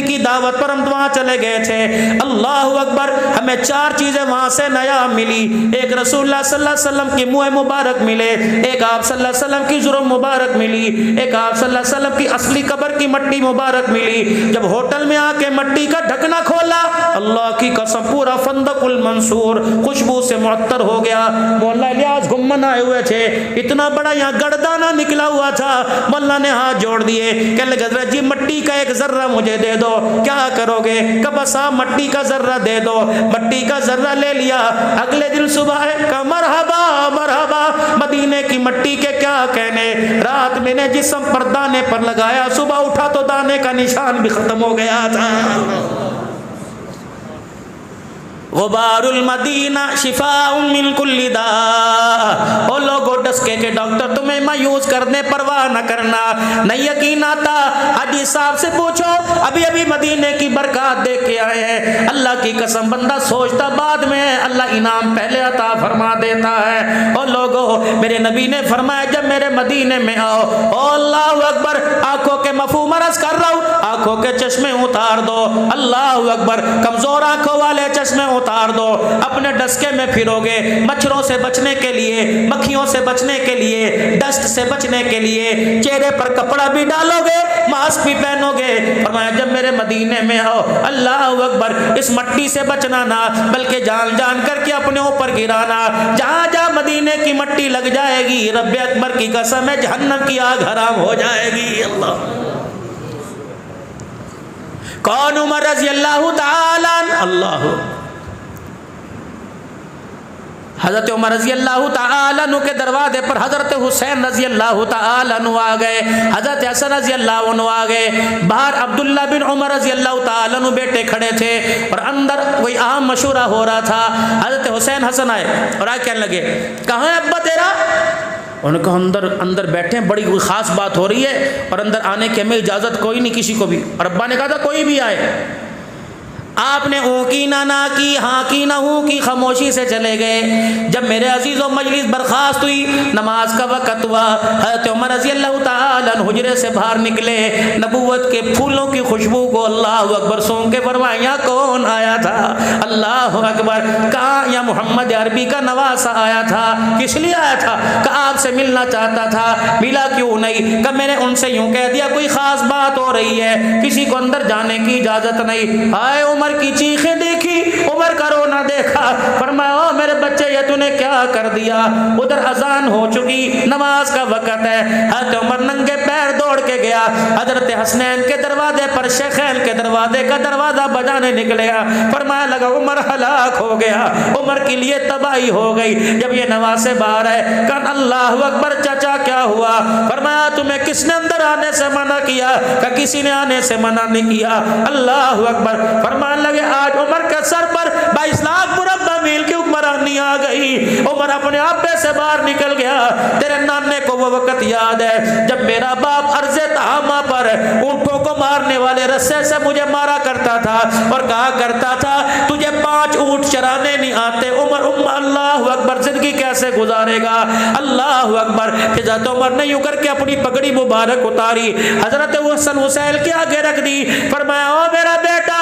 کی دعوت پر ہم وہاں چلے گئے تھے. اللہ اکبر. ہمیں 4 چیزیں وہاں سے نیا ملی. ایک رسول اللہ صلی اللہ علیہ وسلم کی منہ مبارک ملے, ایک آپ صلی اللہ علیہ وسلم کی ضرور مبارک ملی, ایک آپ صلی اللہ علیہ وسلم کی اصلی قبر کی مٹی مبارک ملی. جب ہوٹل میں آ کے مٹی کا ڈھکنا کھولا اللہ کی قسم پورا فندق المنصور خوشبو سے معطر ہو گیا. مولا الیاس گھمن آئے ہوئے تھے, اتنا بڑا یہاں گردانہ نکلا ہوا تھا. مولا نے ہاتھ جوڑ دیے, کہنے لگے حضرت جی مٹی کا ایک ذرہ مجھے دے دو. کیا کرو گے؟ کہ بس آپ مٹی کا ذرہ دے دو. مٹی کا ذرہ لے لیا. اگلے دن صبح ہے کہ مرحبا مرحبا, مدینے کی مٹی کے کیا کہنے. رات میں نے جسم پر دانے پر لگایا, صبح اٹھا تو دانے کا نشان بھی ختم ہو گیا تھا. غبار المدینہ شفاء من کل داء. او لوگو ڈسکے کے ڈاکٹر تمہیں مایوس کرنے پرواہ نہ کرنا. نہیں یقین آتا حاجی صاحب سے پوچھو, ابھی ابھی مدینے کی برکات دیکھ کے آئے ہیں. اللہ کی قسم بندہ سوچتا بعد میں اللہ انعام پہلے عطا فرما دیتا ہے. او لوگو میرے نبی نے فرمایا جب میرے مدینے میں آؤ, او اللہ اکبر, آنکھوں کے مفہوم عرض کر رہا ہوں, آنکھوں کے چشمے اتار دو. اللہ اکبر. کمزور آنکھوں والے چشمے اتار دو. اپنے ڈسکے میں پھرو گے مچھروں سے بچنے کے لیے, مکھیوں سے بچنے کے لیے, ڈسٹ سے بچنے کے لیے, چہرے پر کپڑا بھی ڈالو گے, ماسک بھی پہنو گے. فرمایا جب میرے مدینے میں آؤ اللہ اکبر اس مٹی سے بچنا نہ بلکہ جان جان کر کے اپنے اوپر گرانا. جہاں جہاں مدینے کی مٹی لگ جائے گی رب اکبر کی قسم ہے جہنم کی آگ حرام ہو جائے گی. اللہ کون؟ عمر رضی اللہ تعالی اللہ. حضرت عمر رضی اللہ تعالی عنہ کے دروازے پر حضرت حسین رضی اللہ تعالی عنہ آ گئے, حضرت حسن رضی اللہ عنہ آ گئے. باہر عبداللہ بن عمر رضی اللہ تعالی عنہ بیٹے کھڑے تھے اور اندر کوئی اہم مشورہ ہو رہا تھا. حضرت حسین حسن آئے اور آ کہنے لگے کہاں ہے ابا تیرا؟ انہوں نے کہا اندر بیٹھے ہیں, بڑی کوئی خاص بات ہو رہی ہے اور اندر آنے کی ہمیں اجازت کوئی نہیں کسی کو بھی. اور ابا نے کہا تھا کوئی بھی آئے. آپ نے اوں کی نہ نہ کی, ہاں کی نہ ہوں کی, خاموشی سے چلے گئے. جب میرے عزیزوں مجلس برخاست ہوئی, نماز کا وقت ہوا, حضرت عمر رضی اللہ تعالی عنہ حجرے سے باہر نکلے. نبوت کے پھولوں کی خوشبو کو اللہ اکبر سونگ کے فرمایا یہاں کون آیا تھا؟ اللہ اکبر. کہا یا محمد عربی کا نواسا آیا تھا. کس لیے آیا تھا؟ کہا آپ سے ملنا چاہتا تھا. ملا کیوں نہیں؟ کہ میں نے ان سے یوں کہہ دیا کوئی خاص بات ہو رہی ہے, کسی کو اندر جانے کی اجازت نہیں. آئے عمر کی چیخیں دیکھی, عمر کا رونا دیکھا. فرمایا او میرے بچے یہ تو نے کیا کر دیا؟ ادھر اذان ہو چکی, نماز کا وقت ہے. حضرت عمر ننگے پیر دوڑ کے گیا, حضرت حسنین کے دروازے پر شیخین کے دروازے کا دروازہ بجانے نکلے گا. فرمایا لگا عمر ہلاک ہو گیا, عمر کے لیے تباہی ہو گئی. جب یہ نواسے باہر ہے کہ اللہ اکبر چچا کیا ہوا؟ فرمایا تمہیں کس نے اندر آنے سے منع کیا؟ کہ کسی نے آنے سے منع نہیں کیا. اللہ اکبر. فرمایا لگے آج عمر کے سر پر 22 لاکھ مربع میل کی حکمرانی آ گئی. عمر اپنے آپے سے باہر نکل گیا. تیرے نانے کو وہ وقت یاد ہے جب میرا باپ عرض تہامہ پر اونٹوں کو مارنے والے رسے سے مجھے مارا کرتا تھا اور کہا کرتا تھا تجھے 5 اونٹ چرانے نہیں آتے. عمر اللہ اکبر زندگی کیسے کیسے گزارے گا؟ اللہ اکبر۔ حضرت عمر نے یوں کر کے اپنی پگڑی مبارک اتاری، حضرت حسن حسین کے آگے رکھ دی، فرمایا او میرا بیٹا،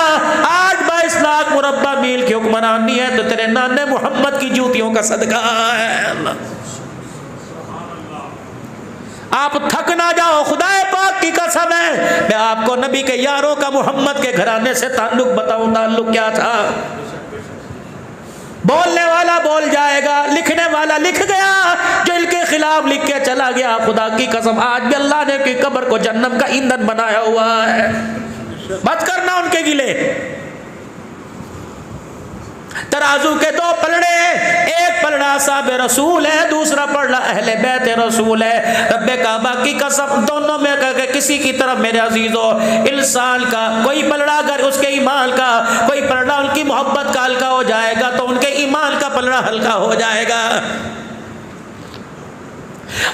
آج 22 لاکھ مربع میل کی حکمرانی ہے تو تیرے نانے محمد کی جوتیوں کا صدقہ ہے۔ اللہ، آپ تھک نہ جاؤ، خدا پاک کی قسم ہے، میں آپ کو نبی کے یاروں کا محمد کے گھرانے سے تعلق بتاؤں، تعلق کیا تھا۔ بولنے والا بول جائے گا، لکھنے والا لکھ گیا، جو ان کے خلاف لکھ کے چلا گیا، خدا کی قسم آج بھی اللہ نے کی قبر کو جہنم کا ایندھن بنایا ہوا ہے۔ مت کرنا ان کے گلے۔ ترازو کے دو پلڑے ہیں، ایک پلڑا صاحب رسول ہے، دوسرا پلڑا اہل بیت رسول ہے۔ رب کعبہ کی قسم دونوں میں کسی کی طرف میرے عزیزو انسان کا کوئی پلڑا اگر اس کے ایمان کا، کوئی پلڑا ان کی محبت کا ہلکا ہو جائے گا تو ان کے ایمان کا پلڑا ہلکا ہو جائے گا۔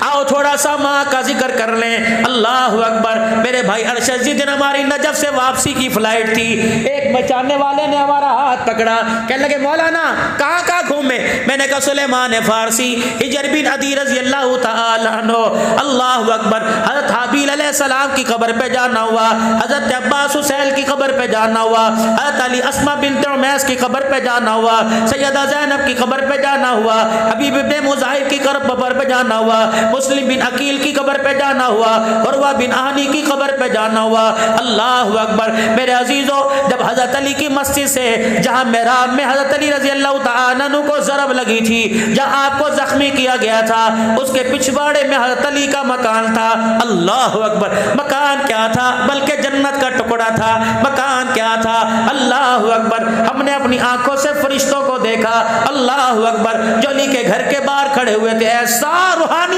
آؤ تھوڑا سا ماں کا ذکر کر لیں۔ اللہ اکبر۔ میرے بھائی ارشد جی دن ہماری نجف سے واپسی کی فلائٹ تھی، ایک بچانے والے نے ہمارا ہاتھ پکڑا، کہنے لگے مولانا کہاں کہاں گھومے؟ میں نے کہا سلیمان فارسی، حجر بن عدی رضی اللہ تعالی عنہ۔ اللہ اکبر۔ حضرت حابیل علیہ السلام کی قبر پہ جانا ہوا، حضرت عباس حسین کی قبر پہ جانا ہوا، حضرت علی اسماء بنت عمیس کی قبر پہ جانا ہوا، سیدہ زینب کی قبر پہ جانا ہوا، حبیب ابن مظاہر کی قبر پہ جانا ہوا، مسلم بن عقیل کی قبر پہ جانا ہوا، عروہ بن آہنی کی قبر پہ جانا ہوا۔ اللہ اکبر۔ میرے عزیزو جب حضرت علی کی مسجد سے جہاں محراب میں حضرت علی رضی اللہ تعالیٰ عنہ کو ضرب لگی تھی، جہاں آپ کو زخمی کیا گیا تھا، اس کے پچھواڑے میں حضرت علی کا مکان تھا۔ اللہ اکبر۔ مکان کیا تھا؟ بلکہ جنت کا ٹکڑا تھا۔ مکان کیا تھا؟ اللہ اکبر۔ ہم نے اپنی آنکھوں سے فرشتوں کو دیکھا۔ اللہ اکبر۔ جو علی کے گھر کے باہر کھڑے ہوئے تھے، ایسا روحانیت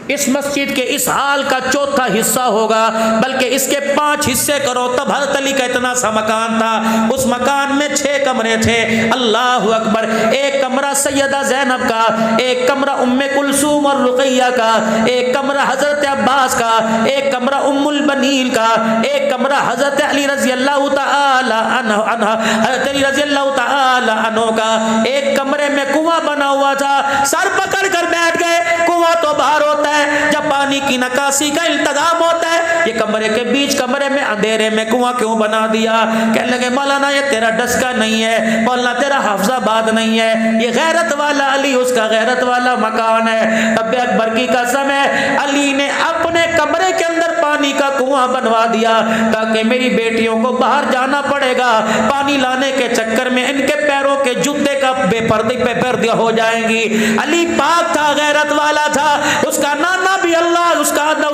اس مسجد کے اس حال کا چوتھا حصہ ہوگا، بلکہ اس کے 5 حصے کرو تب حضرت علی کا اتنا سا مکان تھا۔ اس مکان میں 6 کمرے تھے۔ اللہ اکبر۔ ایک کمرہ سیدہ زینب کا، ایک کمرہ ام کلثوم اور رقیہ کا، ایک کمرہ حضرت عباس کا، ایک کمرہ ام البنین کا، ایک کمرہ حضرت علی رضی اللہ تعالی عنہ حضرت علی رضی اللہ تعالی عنہ کا۔ ایک کمرے میں کنواں بنا ہوا تھا، سر پکڑ کر بیٹھ گئے۔ کنواں تو باہر ہوتا ہے جب پانی کی نکاسی کا انتظام ہوتا ہے، یہ کمرے کے بیچ کمرے میں اندھیرے میں کنواں کیوں بنا دیا؟ کہنے لگے مولانا یہ تیرا ڈسکا نہیں ہے، مولانا تیرا حافظ آباد نہیں ہے، یہ غیرت والا علی اس کا غیرت والا مکان ہے۔ رب اکبر کی قسم ہے، علی نے اپنے کمرے کے اندر پانی کا کنواں بنوا دیا تاکہ میری بیٹیوں کو باہر جانا پڑے گا، پانی لانے کے چکر میں ان کے پیروں کے جوتے کا بے پردی پہ پردے ہو جائیں گی۔ علی پاک تھا، غیرت والا تھا، اس کا نانا بھی اللہ، اس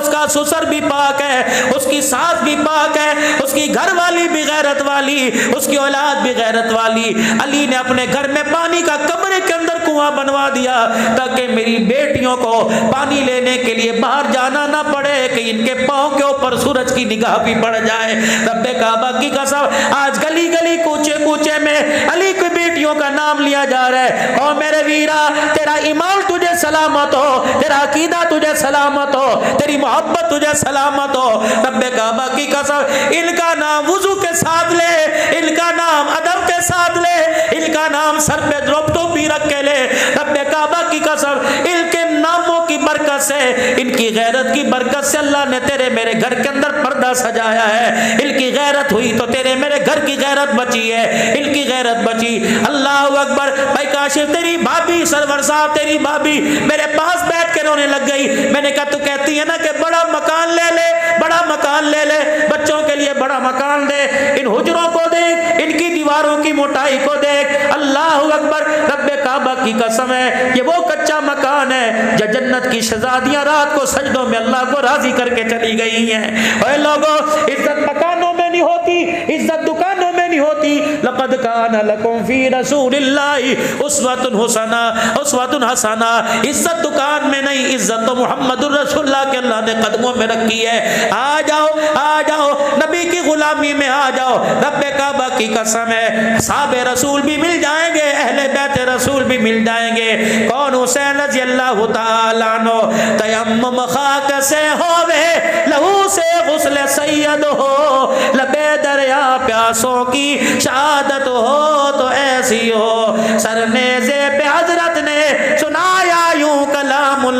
کا سسر بھی پاک ہے، اس کی ساس بھی پاک ہے، اس کی گھر والی بھی غیرت والی، اس کی اولاد بھی غیرت والی۔ علی نے اپنے گھر میں پانی کا کمرے کے اندر کنواں بنوا دیا تاکہ میری بیٹیوں کو پانی لینے کے لیے باہر جانا نہ پڑے کہ ان کے پاؤں کے اوپر سورج کی نگاہ بھی پڑ جائے۔ رب کعبہ کی قسم آج گلی گلی کوچے کوچے میں علی کی بیٹیوں کا نام لیا جا رہا ہے۔ او میرے ویرا، تیرا ایمان تجھے سلامت ہو، تیرا عقیدہ تجھے سلامت ہو، تیری محبت تجھے سلامت ہو۔ رب کعبہ کی قسم ان کا نام وضو کے ساتھ لے، ان کا نام ادب کے ساتھ لے، ان کا نام سر پہ ٹوپی رکھ کے لے۔ رب کعبہ کی قسم ان کے ناموں کی برکت سے، ان کی غیرت کی برکت سے اللہ نے تیرے میرے گھر کے اندر پردہ سجایا ہے۔ ان کی غیرت ہوئی تو تیرے میرے گھر کی غیرت بچی ہے، ان کی غیرت بچی۔ اللہ اکبر۔ بھائی کاشف تیری بھابھی، سرور صاحب تیری بھابھی میرے پاس بیٹھ کے رونے لگ گئی۔ میں نے کہا تو کہتی ہے نا کہ بڑا مکان لے لے، بڑا مکان لے لے، بچوں کے لیے بڑا مکان دے، ان حجروں کو دیکھ، ان کی دیواروں کی موٹائی کو دیکھ۔ اللہ اکبر۔ رب کعبہ کی قسم ہے یہ وہ کچا مکان ہے جو جنت کی شہزادیاں رات کو سجدوں میں اللہ کو راضی کر کے چلی گئی ہیں۔ اے لوگو، عزت مکانوں میں نہیں ہوتی، عزت دکانوں میں نہیں ہوتی۔ لقد کان لکم فی رسول اللہ اسوۃ حسنہ، اسوۃ حسنہ۔ عزت دکان میں نہیں، عزت تو محمد الرسول اللہ کے اللہ نے قدموں میں رکھی ہے۔ آ جاؤ، آ جاؤ، نبی کی غلامی میں آ جاؤ۔ رب کعبہ کی قسم ہے صحاب رسول بھی مل جائیں گے، اہل بیت رسول بھی مل جائیں گے۔ کون؟ حسین رضی اللہ تعالی عنہ۔ تیمم خاک سے ہووے لہو سے غسل سید ہو، لبے دریا پیاسوں کی شہادت ہو تو ایسی ہو۔ سرنیزے پہ حضرت نے سنا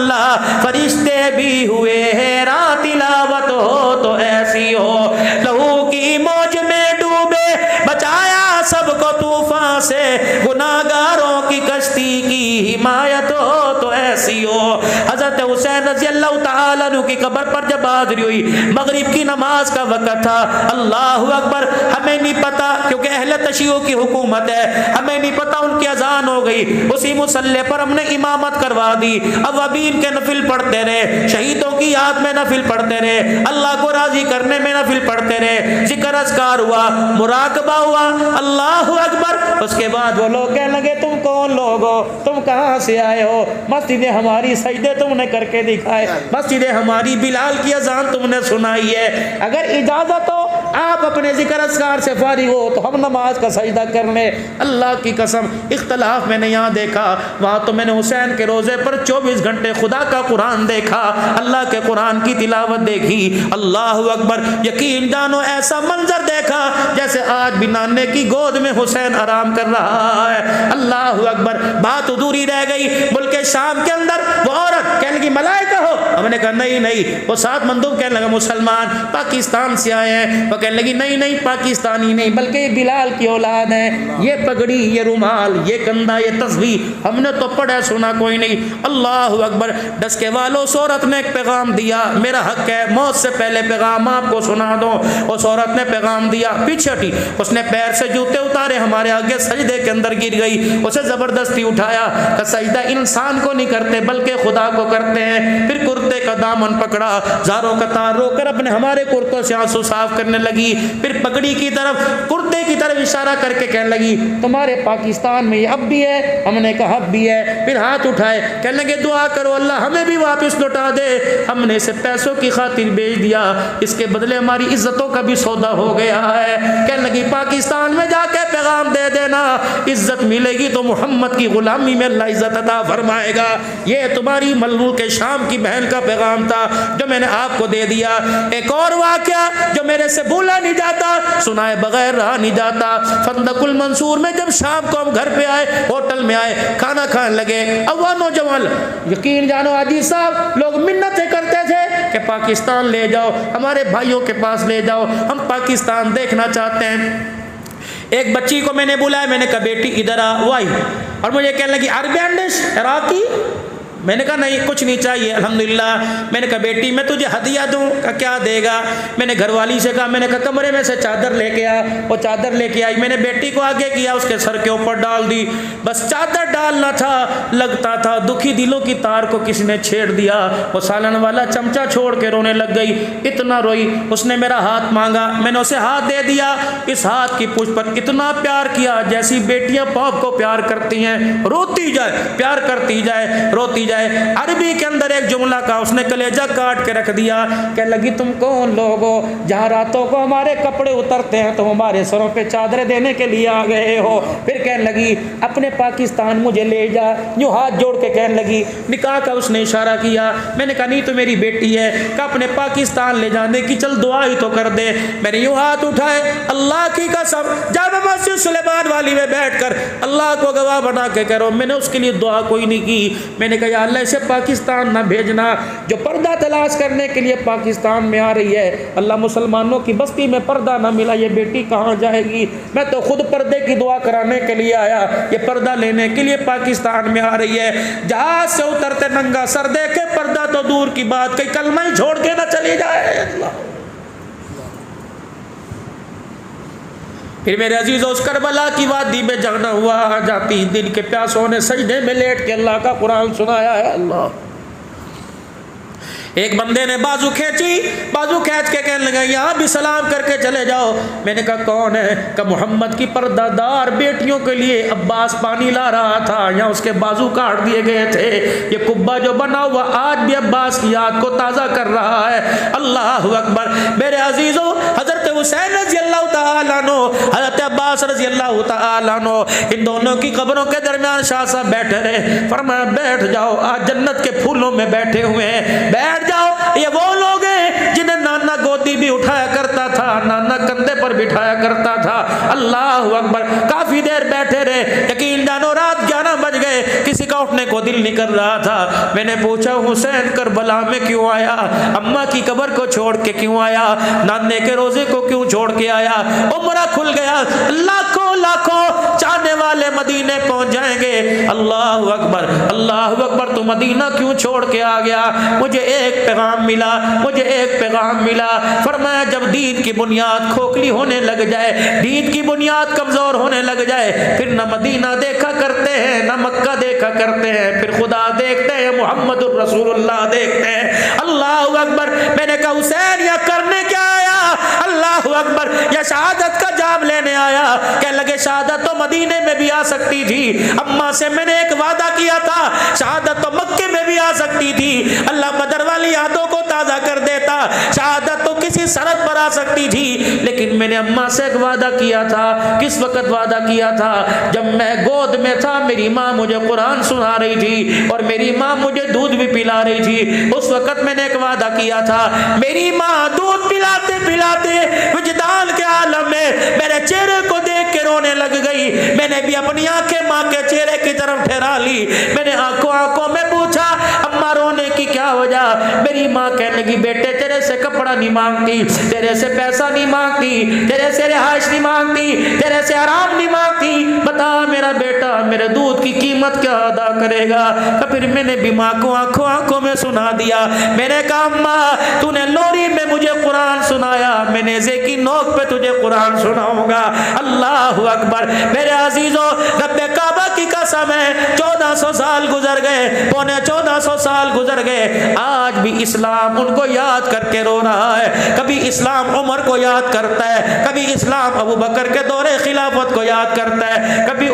اللہ فرشتے بھی ہوئے حیران تلاوت ہو تو ایسی ہو لہو کی موج میں ڈوبے بچایا سب کو طوفان سے گناہگاروں کی کشتی کی حمایت ہو تو ایسی ہو حضرت حسین رضی اللہ تعالیٰ عنہ کی قبر پر جب حاضری ہوئی مغرب کی نماز کا وقت تھا اللہ اکبر ہمیں نہیں پتا کیونکہ اہل تشیع کی حکومت ہے ہمیں نہیں پتا ان کی اذان ہو گئی اسی مصلی پر ہم نے امامت کروا دی اوابین کے نفل پڑھتے رہے شہیدوں کی یاد میں نفل پڑھتے رہے اللہ کو راضی کرنے میں نفل پڑھتے رہے ذکر اذکار ہوا مراقبہ ہوا اللہ اکبر اس کے بعد وہ لوگ کہنے لگے تم کون لوگ ہو تم کہاں سے آئے ہو مسجد ہماری سجدے تم نے کر کے دکھائے مسجد ہماری بلال کی اذان تم نے سنائی ہے اگر اجازت ہو آپ اپنے ذکر اذکار سے فارغ ہو تو ہم نماز کا سجدہ کر لیں اللہ کی قسم اختلاف میں نے یہاں دیکھا وہاں تو میں نے حسین کے روزے پر 24 گھنٹے خدا کا قرآن دیکھا اللہ کے قرآن کی تلاوت دیکھی اللہ اکبر یقین جانو ایسا منظر دیکھا جیسے آج بھی نانے کی گود میں حسین آرام کر رہا ہے اللہ اکبر بات ادھوری رہ گئی ملک شام کے اندر وہ عورت کہنے لگی ملائکہ ہو ہم نے کہا نہیں وہ ساتھ مندوب کہنے لگا مسلمان پاکستان سے آئے ہیں وہ کہنے لگی نہیں پاکستانی نہیں بلکہ یہ بلال کی اولاد ہے یہ پگڑی یہ رومال یہ کندھا یہ تسبیح ہم نے تو پڑھا سنا کوئی نہیں اللہ اکبر ڈسکے والوں اس عورت نے ایک پیغام دیا میرا حق ہے موت سے پہلے پیغام آپ کو سنا دو اس عورت نے پیغام دیا پیچھے ہٹی اس نے پیر سے جوتے اتارے ہمارے آگے سجدے کے اندر گر گئی اسے زبردستی اٹھایا کہ سجدہ انسان کو نہیں کرتے بلکہ خدا کو کرتے ہیں پھر کرتے کا دامن پکڑا زاروں کا تار رو کر اپنے ہمارے کرتوں سے آنسو صاف کرنے لگی پھر پگڑی کی طرف کرتے کی طرف اشارہ کر کے کہنے لگی تمہارے پاکستان میں یہ اب بھی ہے ہم نے کہا اب بھی ہے پھر ہاتھ اٹھائے کہنے لگے دعا کرو اللہ ہمیں بھی واپس لوٹا دے ہم نے اسے پیسوں کی خاطر بیچ دیا اس کے بدلے ہماری عزتوں کا بھی سودا ہو گیا ہے کہنے لگی پاکستان میں جا کے پیغام دے دینا عزت ملے گی تو محمد کی غلامی میں اللہ عزت عطا فرمائے گا یہ تمہاری ملوک شام کی بہن کا پیغام تھا جو میں نے آپ کو دے دیا ایک اور واقعہ جو میرے سے بھولا نہیں جاتا سنائے بغیر رہا نہیں جاتا فندق المنصور میں جب شام کو ہم گھر پہ آئے ہوٹل میں آئے کھانا کھانے لگے اب وہ نوجوان یقین جانو عزیز صاحب لوگ منتیں کرتے تھے کہ پاکستان لے جاؤ ہمارے بھائیوں کے پاس لے جاؤ ہم پاکستان دیکھنا چاہتے ہیں ایک بچی کو میں نے بلایا میں نے کہا بیٹی ادھر آ وہ آئی اور مجھے کہنے لگی عربی ڈش عراقی میں نے کہا نہیں کچھ نہیں چاہیے الحمدللہ میں نے کہا بیٹی میں تجھے ہدیہ دوں کہ کیا دے گا میں نے گھر والی سے کہا میں نے کہا کمرے میں سے چادر لے کے آ وہ چادر لے کے آئی میں نے بیٹی کو آگے کیا اس کے سر کے اوپر ڈال دی بس چادر ڈالنا تھا لگتا تھا دکھی دلوں کی تار کو کسی نے چھیڑ دیا وہ سالن والا چمچہ چھوڑ کے رونے لگ گئی اتنا روئی اس نے میرا ہاتھ مانگا میں نے اسے ہاتھ دے دیا اس ہاتھ کی پوچھ پر اتنا پیار کیا جیسی بیٹیاں باپ کو پیار کرتی ہیں روتی جائے پیار کرتی جائے روتی جائے عربی کے اندر ایک جملہ کا اس نے کلیجہ کاٹ کے رکھ دیا کہ لگی تم کون لوگ ہو جہاں راتوں کو ہمارے کپڑے اترتے ہیں تم ہمارے سروں پہ چادریں دینے کے لیے آ گئے ہو پھر کہنے لگی اپنے پاکستان مجھے لے جا یوں ہاتھ جوڑ کے کہنے لگی نکاح کا اس نے اشارہ کیا میں نے کہا نہیں تو میری بیٹی ہے کہ اپنے پاکستان لے جانے کی چل دعا ہی تو کر دے میں نے یوں ہاتھ اٹھائے اللہ کی قسم جامع مسجد سلیمان والی میں بیٹھ کر اللہ کو گواہ بنا کے کہہ رہا ہوں میں نے اس کے لیے دعا کوئی نہیں کی میں نے کہا یا اللہ اسے پاکستان نہ بھیجنا جو پردہ تلاش کرنے کے لیے پاکستان میں آ رہی ہے اللہ مسلمانوں کی بستی میں پردہ نہ ملا یہ بیٹی کہاں جائے گی میں تو خود پردے کی دعا کرانے کے لیے آیا یہ پردہ لینے کے لیے پاکستان میں آ رہی ہے جہاز سے اترتے ننگا سر دیکھے پردہ تو دور کی بات کئی کلمہ ہی چھوڑ کے نہ چلی جائے اللہ پھر میرے عزیزوں اس کربلا کی وادی میں جانا ہوا جاتی دل کے پیاسوں نے سجدے میں لیٹ کے اللہ کا قرآن سنایا ہے اللہ ایک بندے نے بازو کھینچ کے کہنے لگا یہاں بھی سلام کر کے چلے جاؤ میں نے کہا کون ہے کہ محمد کی پردہ دار بیٹیوں کے لیے عباس پانی لا رہا تھا یہاں اس کے بازو کاٹ دیے گئے تھے یہ قبہ جو بنا ہوا آج بھی عباس کی یاد کو تازہ کر رہا ہے اللہ اکبر میرے عزیزوں حضرت حسین رضی اللہ تعالیٰ عنہ حضرت عباس رضی اللہ تعالیٰ عنہ ان دونوں کی قبروں کے درمیان شاہ صاحب بیٹھے رہے فرمایا بیٹھ جاؤ آج جنت کے پھولوں میں بیٹھے ہوئے ہیں بیٹھ جاؤ یہ وہ لوگ ہیں جنہیں نانا گودی بھی اٹھایا کرتا تھا نانا کندھے پر بٹھایا کرتا تھا اللہ اکبر کافی دیر بیٹھے رہے یقین جانو رات 11 بج گئے کسی کا لوٹنے کو دل نہیں کر رہا تھا. میں نے پوچھا حسین کربلا میں کیوں آیا؟ اماں کی قبر کو چھوڑ کے کیوں آیا؟ نانے کے روزے کو کیوں چھوڑ کے آیا؟ عمرہ کھل گیا، لاکھوں لاکھوں چاہنے والے مدینے پہنچ جائیں گے. اللہ اکبر اللہ اکبر، تو مدینہ کیوں چھوڑ کے آ گیا؟ مجھے ایک پیغام ملا، مجھے ایک پیغام ملا. فرمایا جب دین کی بنیاد کھوکھلی ہونے لگ جائے، دین کی بنیاد کمزور ہونے لگ جائے، پھر نہ مدینہ دیکھا کرتے ہیں نہ مکہ دیکھا کرتے ہیں، پھر خدا دیکھتے ہیں، محمد الرسول اللہ دیکھتے ہیں. اللہ اکبر. میں نے کہا حسین یہ کرنے کیا آیا؟ اللہ اکبر، یا شہادت کا جام لینے آیا؟ کہ لگے شہادت تو مدینے میں بھی آ سکتی تھی، اماں سے میں نے ایک وعدہ کیا تھا، شہادت تو مکے میں بھی آ سکتی تھی. اللہ بدر والی یادوں کو تازہ کر دیتا، شہادت تو کسی سرحد پر آ سکتی تھی، لیکن میں نے اماں سے ایک وعدہ کیا تھا. کس وقت وعدہ کیا تھا؟ جب میں گود میں تھا، میری ماں مجھے قرآن سنا رہی تھی اور میری ماں مجھے دودھ بھی پلا رہی تھی. اس وقت میں نے ایک وعدہ کیا تھا، میری ماں دودھ پلاتے پلاتے وجدان کے عالم میں میرے چہرے کو دیکھ کے رونے لگ گئی. میں نے بھی اپنی آنکھیں ماں کے چہرے کی طرف ٹھہرا لی. میں نے آنکھوں میں پوچھا اماں رونے کی کیا وجہ؟ میری ماں کہنے لگی بیٹے تیرے سے کپڑا نہیں مانگتی، تیرے سے پیسہ نہیں مانگتی، تیرے سے رہائش نہیں مانگتی، تیرے سے آرام نہیں مانگتی، بتا میرا بیٹا میرے دودھ کی قیمت کیا ادا کرے گا؟ پھر میں نے بھی ماں کو آنکھوں میں سنا دیا. میں نے کہا اماں تو نے لوری میں مجھے قرآن سنایا، میں نیزے کی نوک پہ تجھے قرآن سناؤں گا. اللہ اکبر. میرے عزیزوں رب کعبہ کی قسم ہے 1400 سال گزر گئے، پونے 1400 سال گزر گئے، آج بھی اسلام ان کو یاد کر کے رو رہا ہے. کبھی اسلام عمر کو یاد کرتا ہے، کبھی اسلام ابو بکر کے دور خلافت کو یاد کرتا ہے، کبھی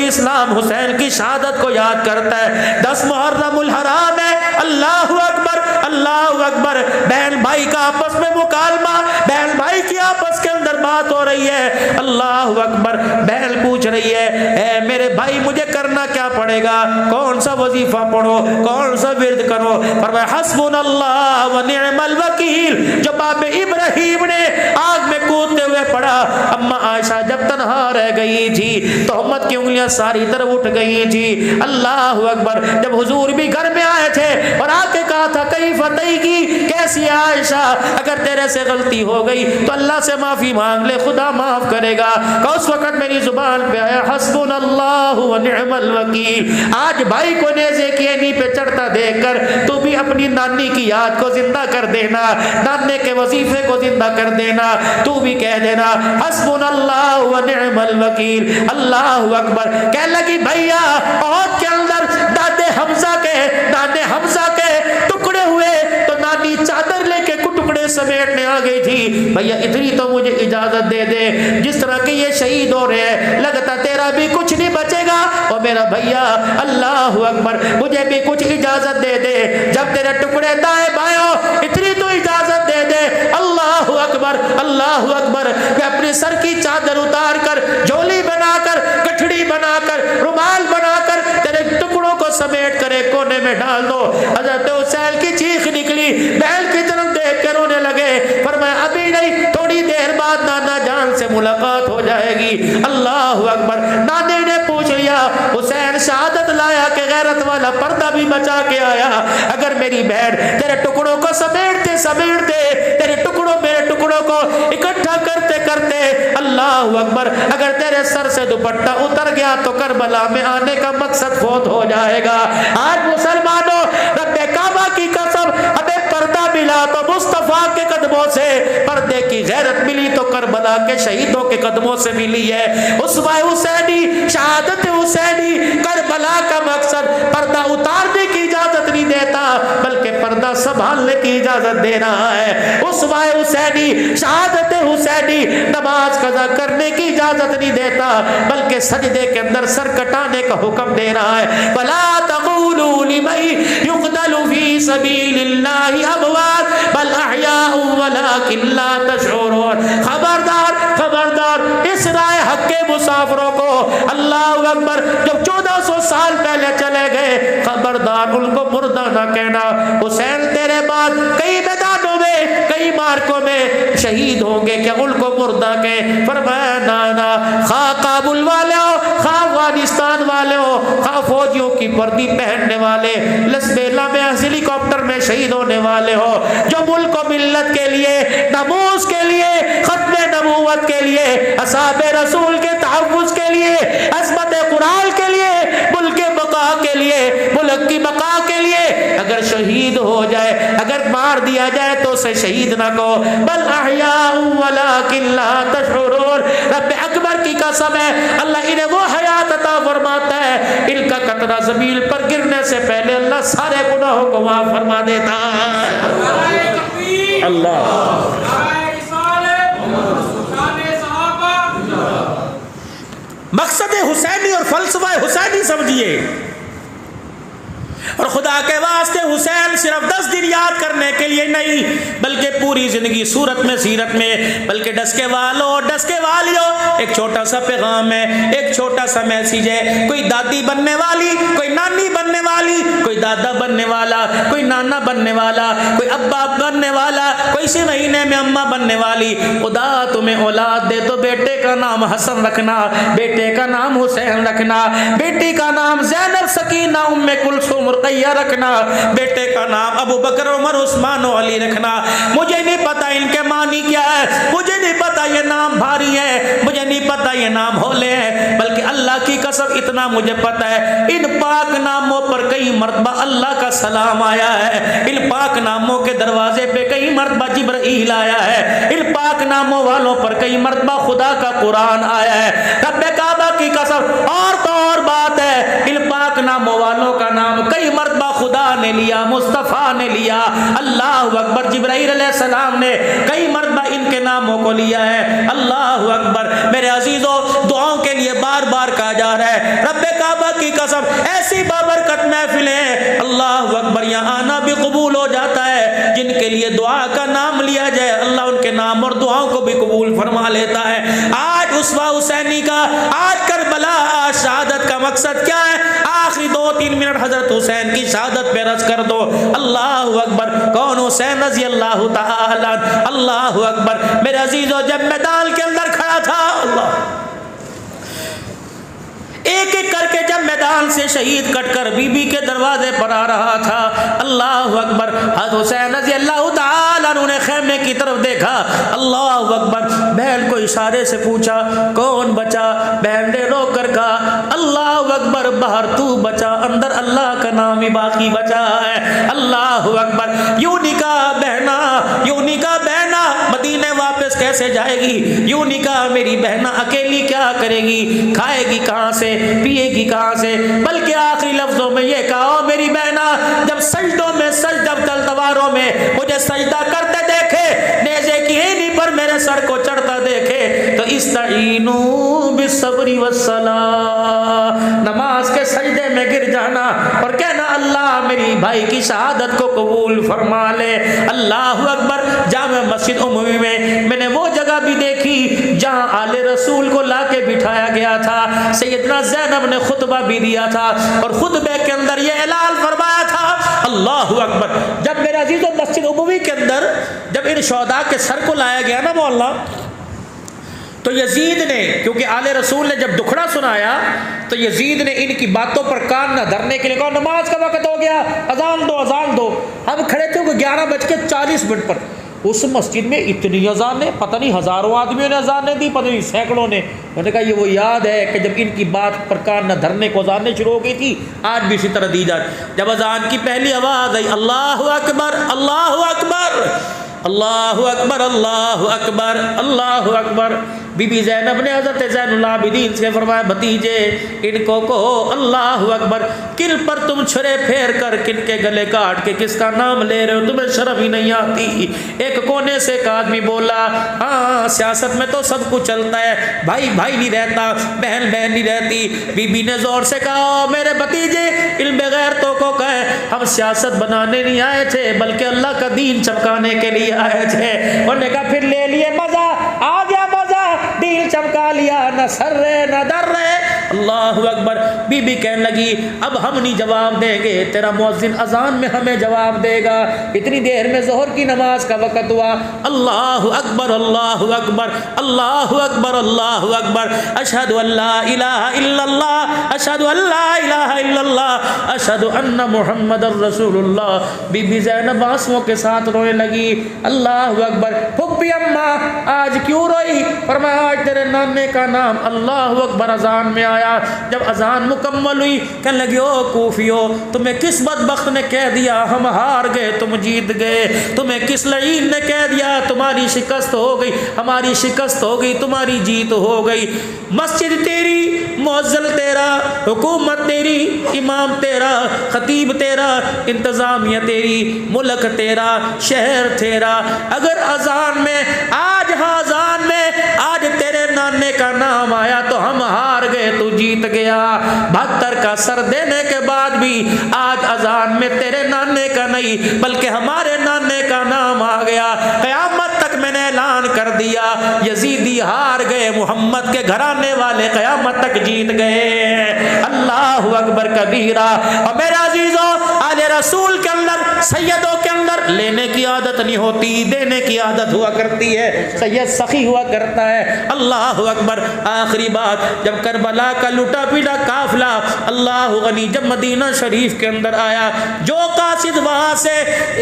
اسلام حسین کی شہادت کو یاد کرتا ہے. 10 محرم الحرام ہے. اللہ اکبر اللہ اکبر. بہن بھائی کا آپس میں مکالمہ، بہن بھائی کی آپس کے اندر بات ہو رہی ہے. اللہ اکبر. بہن پوچھ رہی ہے اے میرے بھائی مجھے کرنا کیا پڑے گا؟ کون سا وظیفہ پڑھو، کون سا ورد کرو؟ فرمایا حسبنا اللہ و نعم الوکیل، جو باپ ابراہیم نے آگ میں کودتے ہوئے پڑھا. اما عائشہ جب تنہا رہ گئی تھی، تہمت کی انگلیاں ساری طرف اٹھ گئی تھی. اللہ اکبر. جب حضور بھی گھر میں آئے تھے اور آ کے کہا تھا کئی فتح کی کیسی عائشہ، اگر تیرے سے غلطی ہو گئی تو اللہ سے معافی مانگ لے، خدا معاف کرے گا. کہ اس وقت میری زبان پہ آیا حسبنا اللہ و نعم الوکیل. آج بھائی کو نیزے کی اینی پہ چڑھتا دیکھ کر تو بھی اپنی نانی کی یاد کو زندہ کر دینا، نانے کے وظیفے کو زندہ کر دینا، تو بھی کہہ دینا حسبنا اللہ و نعم الوکیل. اللہ اکبر. کہنے لگی بھیا عہد کے اندر دادے حمزہ کے ٹکڑے ہوئے تو نانی چادر لے کے ٹکڑے سمیٹنے آ گئی تھی. بھیا اتنی تو مجھے اجازت دے دے، جس طرح کہ یہ شہید ہو رہے ہیں لگتا تیرا بھی کچھ نہیں بچے گا. اور میرا بھیا اللہ اکبر مجھے بھی کچھ اجازت دے دے، جب تیرے ٹکڑے دائیں بائیں ہو اتنی تو اجازت دے دے. اللہ اکبر اللہ اکبر. کہ اپنے سر کی چادر اتار کر، جھولی بنا کر، گٹھڑی بنا کر، رومال بنا کر تیرے ٹکڑوں کو سمیٹ کر ایک کونے میں ڈال دو. حضرت حسین کی چیخ نکلی، بہن کی طرف دیکھ کر رونے لگے. فرمایا ابھی نہیں، تھوڑی دیر بعد نانا جان سے ملاقات ہو جائے گی. اللہ اکبر. نانے نے پوچھ لیا حسین شہادت لایا کہ غیرت والا پردہ بھی بچا کے آیا؟ اگر میری بہن تیرے ٹکڑوں کو سمیٹتے تیرے ٹکڑوں میرے ٹکڑوں کو اکٹھا کرتے کرتے اللہ اکبر اگر تیرے سر سے دوپٹہ اتر گیا تو کربلا میں آنے کا مقصد فوت ہو جائے گا. آج مسلمانوں رب کعبہ کی قسم ہمیں پردہ ملا تو مصطفیٰ کے قدموں سے، پردے کی غیرت ملی تو کربلا کے شہیدوں کے قدموں سے ملی ہے. اسوہ حسینی، شہادت حسینی، کربلا کا مقصد پردہ اتارنے کی اجازت نہیں دیتا بلکہ پردہ سنبھالنے کی اجازت دے رہا ہے. اسوہ حسینی، شہادت حسینی نماز قضا کرنے کی اجازت نہیں دیتا بلکہ سجدے کے اندر سر کٹانے کا حکم دے رہا ہے. وَلَا تَقُولُوا لِمَن يُقْتَلُ فِي سَبِيلِ اللَّهِ أَمْوَاتٌ بَلْ أَحْيَاءٌ وَلَٰكِن لَّا تَشْعُرُونَ. خبردار اس رائے حق کے مسافروں کو اللہ اکبر جب 1400 سال پہلے چلے گئے، خبردار ان کو مردہ نہ کہنا. حسین تیرے بعد کئی میدانوں میں، کئی مارکوں میں شہید ہوں گے کیا ان کو مردہ کے؟ فرمایا نانا، خواہ کابل والے ہو، خواہ افغانستان والے ہو، خواہ فوجیوں کی وردی پہننے والے، لسبیلا میں ہیلی کاپٹر میں شہید ہونے والے ہو، جو ملک و ملت کے لیے، ناموس کے لیے، ختم نبوت کے لیے، اصحاب رسول کے تحفظ کے لیے، عظمت قرآن کے لیے، ملک بقا کے لیے، ملک کی بقا کے لیے اگر شہید ہو جائے، اگر مار دیا جائے تو اسے شہید نہ کہو، بل احیاء ولکن لا تشعرون۔ رب اکبر کی قسم ہے اللہ انہیں وہ حیات عطا فرماتا ہے، ان کا قطرہ زمین پر گرنے سے پہلے اللہ سارے گناہوں کو معاف فرما دیتا ہے۔ اللہ مقصد حسینی اور فلسفہ حسینی سمجھیے، اور خدا کے واسطے حسین صرف 10 دن یاد کرنے کے لیے نہیں بلکہ پوری زندگی صورت میں سیرت میں، بلکہ ڈس کے والوں ڈس کے والیوں ایک چھوٹا سا پیغام ہے، ایک چھوٹا سا میسیج ہے۔ کوئی دادی بننے والی، کوئی نانی بننے والی، کوئی دادا بننے والا، کوئی نانا بننے والا، کوئی ابا بننے والا، کوئی اسی مہینے میں اماں بننے والی، خدا تمہیں اولاد دے تو بیٹے کا نام حسن رکھنا، بیٹے کا نام حسین رکھنا، بیٹی کا نام زینب سکینہ ام کلثوم رقیہ رکھنا، بیٹے کا نام ابو بکر عمر عثمان و علی رکھنا۔ مجھے نہیں پتا ان کے معنی کیا ہے، مجھے نہیں پتا یہ نام بھاری ہے، مجھے نہیں پتا یہ نام ہولے ہیں، بلکہ اللہ کی قسم اتنا مجھے پتا ہے ان پاک ناموں پر کئی مرتبہ اللہ کا سلام آیا ہے، ان پاک ناموں کے دروازے پہ کئی مرتبہ جبرائیل آیا ہے، ان پاک ناموں والوں پر کئی مرتبہ خدا کا قرآن آیا ہے۔ رب کعبہ کی قسم اور تو اور بات ہے، ان پاک ناموں والوں کا نام کئی مرتبہ خدا نے لیا، مصطفیٰ نے لیا، اللہ اکبر، جبرائیل علیہ السلام نے کئی مرتبہ ان کے ناموں کو لیا ہے۔ اللہ اکبر میرے عزیزوں، دعاؤں کے لیے بار بار کہا جا رہا ہے، رب کعبہ کی قسم ایسی بابرکت محفلیں اللہ اکبر یہاں آنا بھی قبول ہو جاتا ہے، جن کے لیے دعا کا نام لیا جائے اللہ ان کے نام اور دعاؤں کو بھی قبول فرما لیتا ہے۔ آج اسوہ حسینی کا، آج کربلا، آج شہادت کا مقصد کیا ہے؟ آخری 2-3 منٹ حضرت حسین کی شہادت پہ رس کر دو۔ اللہ اکبر، کون؟ حسین رضی اللہ تعالی عنہ۔ اللہ اکبر میرے عزیزو، جب میدان کے اندر کھڑا تھا، اللہ ایک ایک کر کے جب میدان سے شہید کٹ کر بی بی کے دروازے پر آ رہا تھا، اللہ اکبر، حضرت حسین رضی اللہ تعالی عنہ نے خیمے کی طرف دیکھا، اللہ اکبر، بہن کو اشارے سے پوچھا کون بچا؟ بہن نے رو کر کہا اللہ اکبر، باہر تو بچا، اندر اللہ کا نام ہی باقی بچا ہے۔ اللہ اکبر، یوں نہیں کہا بہنا، یوں نہیں کہا بہنا مدینے واپس کیسے جائے گی، یوں نہیں کہا میری بہنا اکیلی کیا کرے گی، کھائے گی کہاں سے، پیے گی کہاں سے، بلکہ آخری لفظوں میں یہ کہا میری بہنا جب سجدوں میں سجدہ تلواروں میں مجھے سجدہ کرتے دیکھے، نیزے کی ہینی پر میرے سر کو چڑھتا دیکھے تو استعینوا بالصبر والصلاۃ، نماز کے سجدے میں گر جانا اور کہنا اللہ میری بھائی کی شہادت کو قبول فرما لے۔ اللہ اکبر، جامع مسجد عمومی میں نے وہ جگہ بھی دیکھی جہاں آل رسول کو لا کے بٹھایا گیا تھا، سیدنا زینب نے خطبہ بھی دیا تھا اور خطبے کے اندر یہ اعلان فرمایا تھا، اللہ اکبر، جب میرے عزیزوں مسجد عمومی کے اندر جب ان شہداء کے سر کو لایا گیا نا مولا، تو یزید نے، کیونکہ آل رسول نے جب دکھڑا سنایا تو یزید نے ان کی باتوں پر کان نہ دھرنے کے لیے کہا نماز کا وقت ہو گیا، اذان دو اذان دو۔ ہم کھڑے تھے کہ 11:40 پر، اس مسجد میں اتنی اذانیں، پتہ نہیں ہزاروں آدمیوں نے اذانیں دی، پتہ نہیں سینکڑوں نے۔ میں نے کہا یہ وہ یاد ہے کہ جب ان کی بات پر کان نہ دھرنے کو اذانیں شروع ہو گئی تھی، آج بھی اسی طرح دی جائے۔ جب اذان کی پہلی آواز آئی اللہ اکبر اللہ اکبر اللہ اکبر اللہ اکبر اللہ اکبر، بی بی زینب نے حضرت زین العابدین سے فرمایا بھتیجے ان کو کہو اللہ اکبر، کن پر تم چھرے پھیر کر کن کے گلے کاٹ کے کس کا نام لے رہے ہو، تمہیں شرم ہی نہیں آتی۔ ایک کونے سے ایک آدمی بولا ہاں سیاست میں تو سب کچھ چلتا ہے، بھائی بھائی نہیں رہتا، بہن بہن نہیں رہتی۔ بی بی نے زور سے کہا میرے بھتیجے علم بغیر تو کو کہے، ہم سیاست بنانے نہیں آئے تھے بلکہ اللہ کا دین چمکانے کے لیے آئے تھے۔ انہوں نے کہا پھر لے لیے مزہ، آ گیا مزہ، دین چمکا لیا، نہ سر رہے نہ در رہے، اللہ اکبر۔ بی بی کہنے لگی اب ہم نہیں جواب دیں گے، تیرا مؤذن اذان میں ہمیں جواب دے گا۔ اتنی دیر میں ظہر کی نماز کا وقت ہوا۔ اللہ اکبر اللہ اکبر اللہ اکبر اللہ اکبر، اشہد ان لا الہ الا اللہ اشہد ان لا الہ الا اللہ اشہد ان محمد الرسول اللہ۔ بی بی زینب آنسوؤں کے ساتھ رونے لگی۔ اللہ اکبر۔ پھپھی اماں آج کیوں روئی؟ فرمایا آج تیرے نانے کا نام اللہ اکبر اذان میں آیا۔ جب اذان مکمل ہوئی کہنے لگی او کوفیو، تمہیں کس بدبخت نے کہہ دیا ہم ہار گئے تم جیت گئے؟ تمہیں کس لعین نے کہہ دیا تمہاری شکست ہو گئی؟ ہماری شکست ہو گئی، تمہاری جیت ہو گئی۔ مسجد تیری، مؤذن تیرا، حکومت تیری، امام تیرا، خطیب تیرا، انتظامیہ تیری، ملک تیرا، شہر تیرا، اگر اذان میں آج اذان میں آج تیرے نانے کا نام آیا تو ہم ہار گئے تو جیت گیا۔ 72 کا سر دینے کے بعد بھی آج اذان میں تیرے نانے کا نہیں بلکہ ہمارے نانے کا نام آ گیا۔ قیامت تک میں نے اعلان کر دیا یزیدی ہار گئے، محمد کے گھرانے والے قیامت تک جیت گئے۔ اللہ اکبر کبیرہ۔ اور میرے عزیزوں، آل رسول کے اندر، سیدوں کے اندر لینے کی عادت نہیں ہوتی، دینے کی عادت ہوا کرتی ہے۔ سید سخی ہوا کرتا ہے۔ اللہ اکبر۔ آخری بات، جب کربلا کا لٹا پیٹا قافلہ اللہ غنی جب مدینہ شریف کے اندر آیا، جو قاصد وہاں سے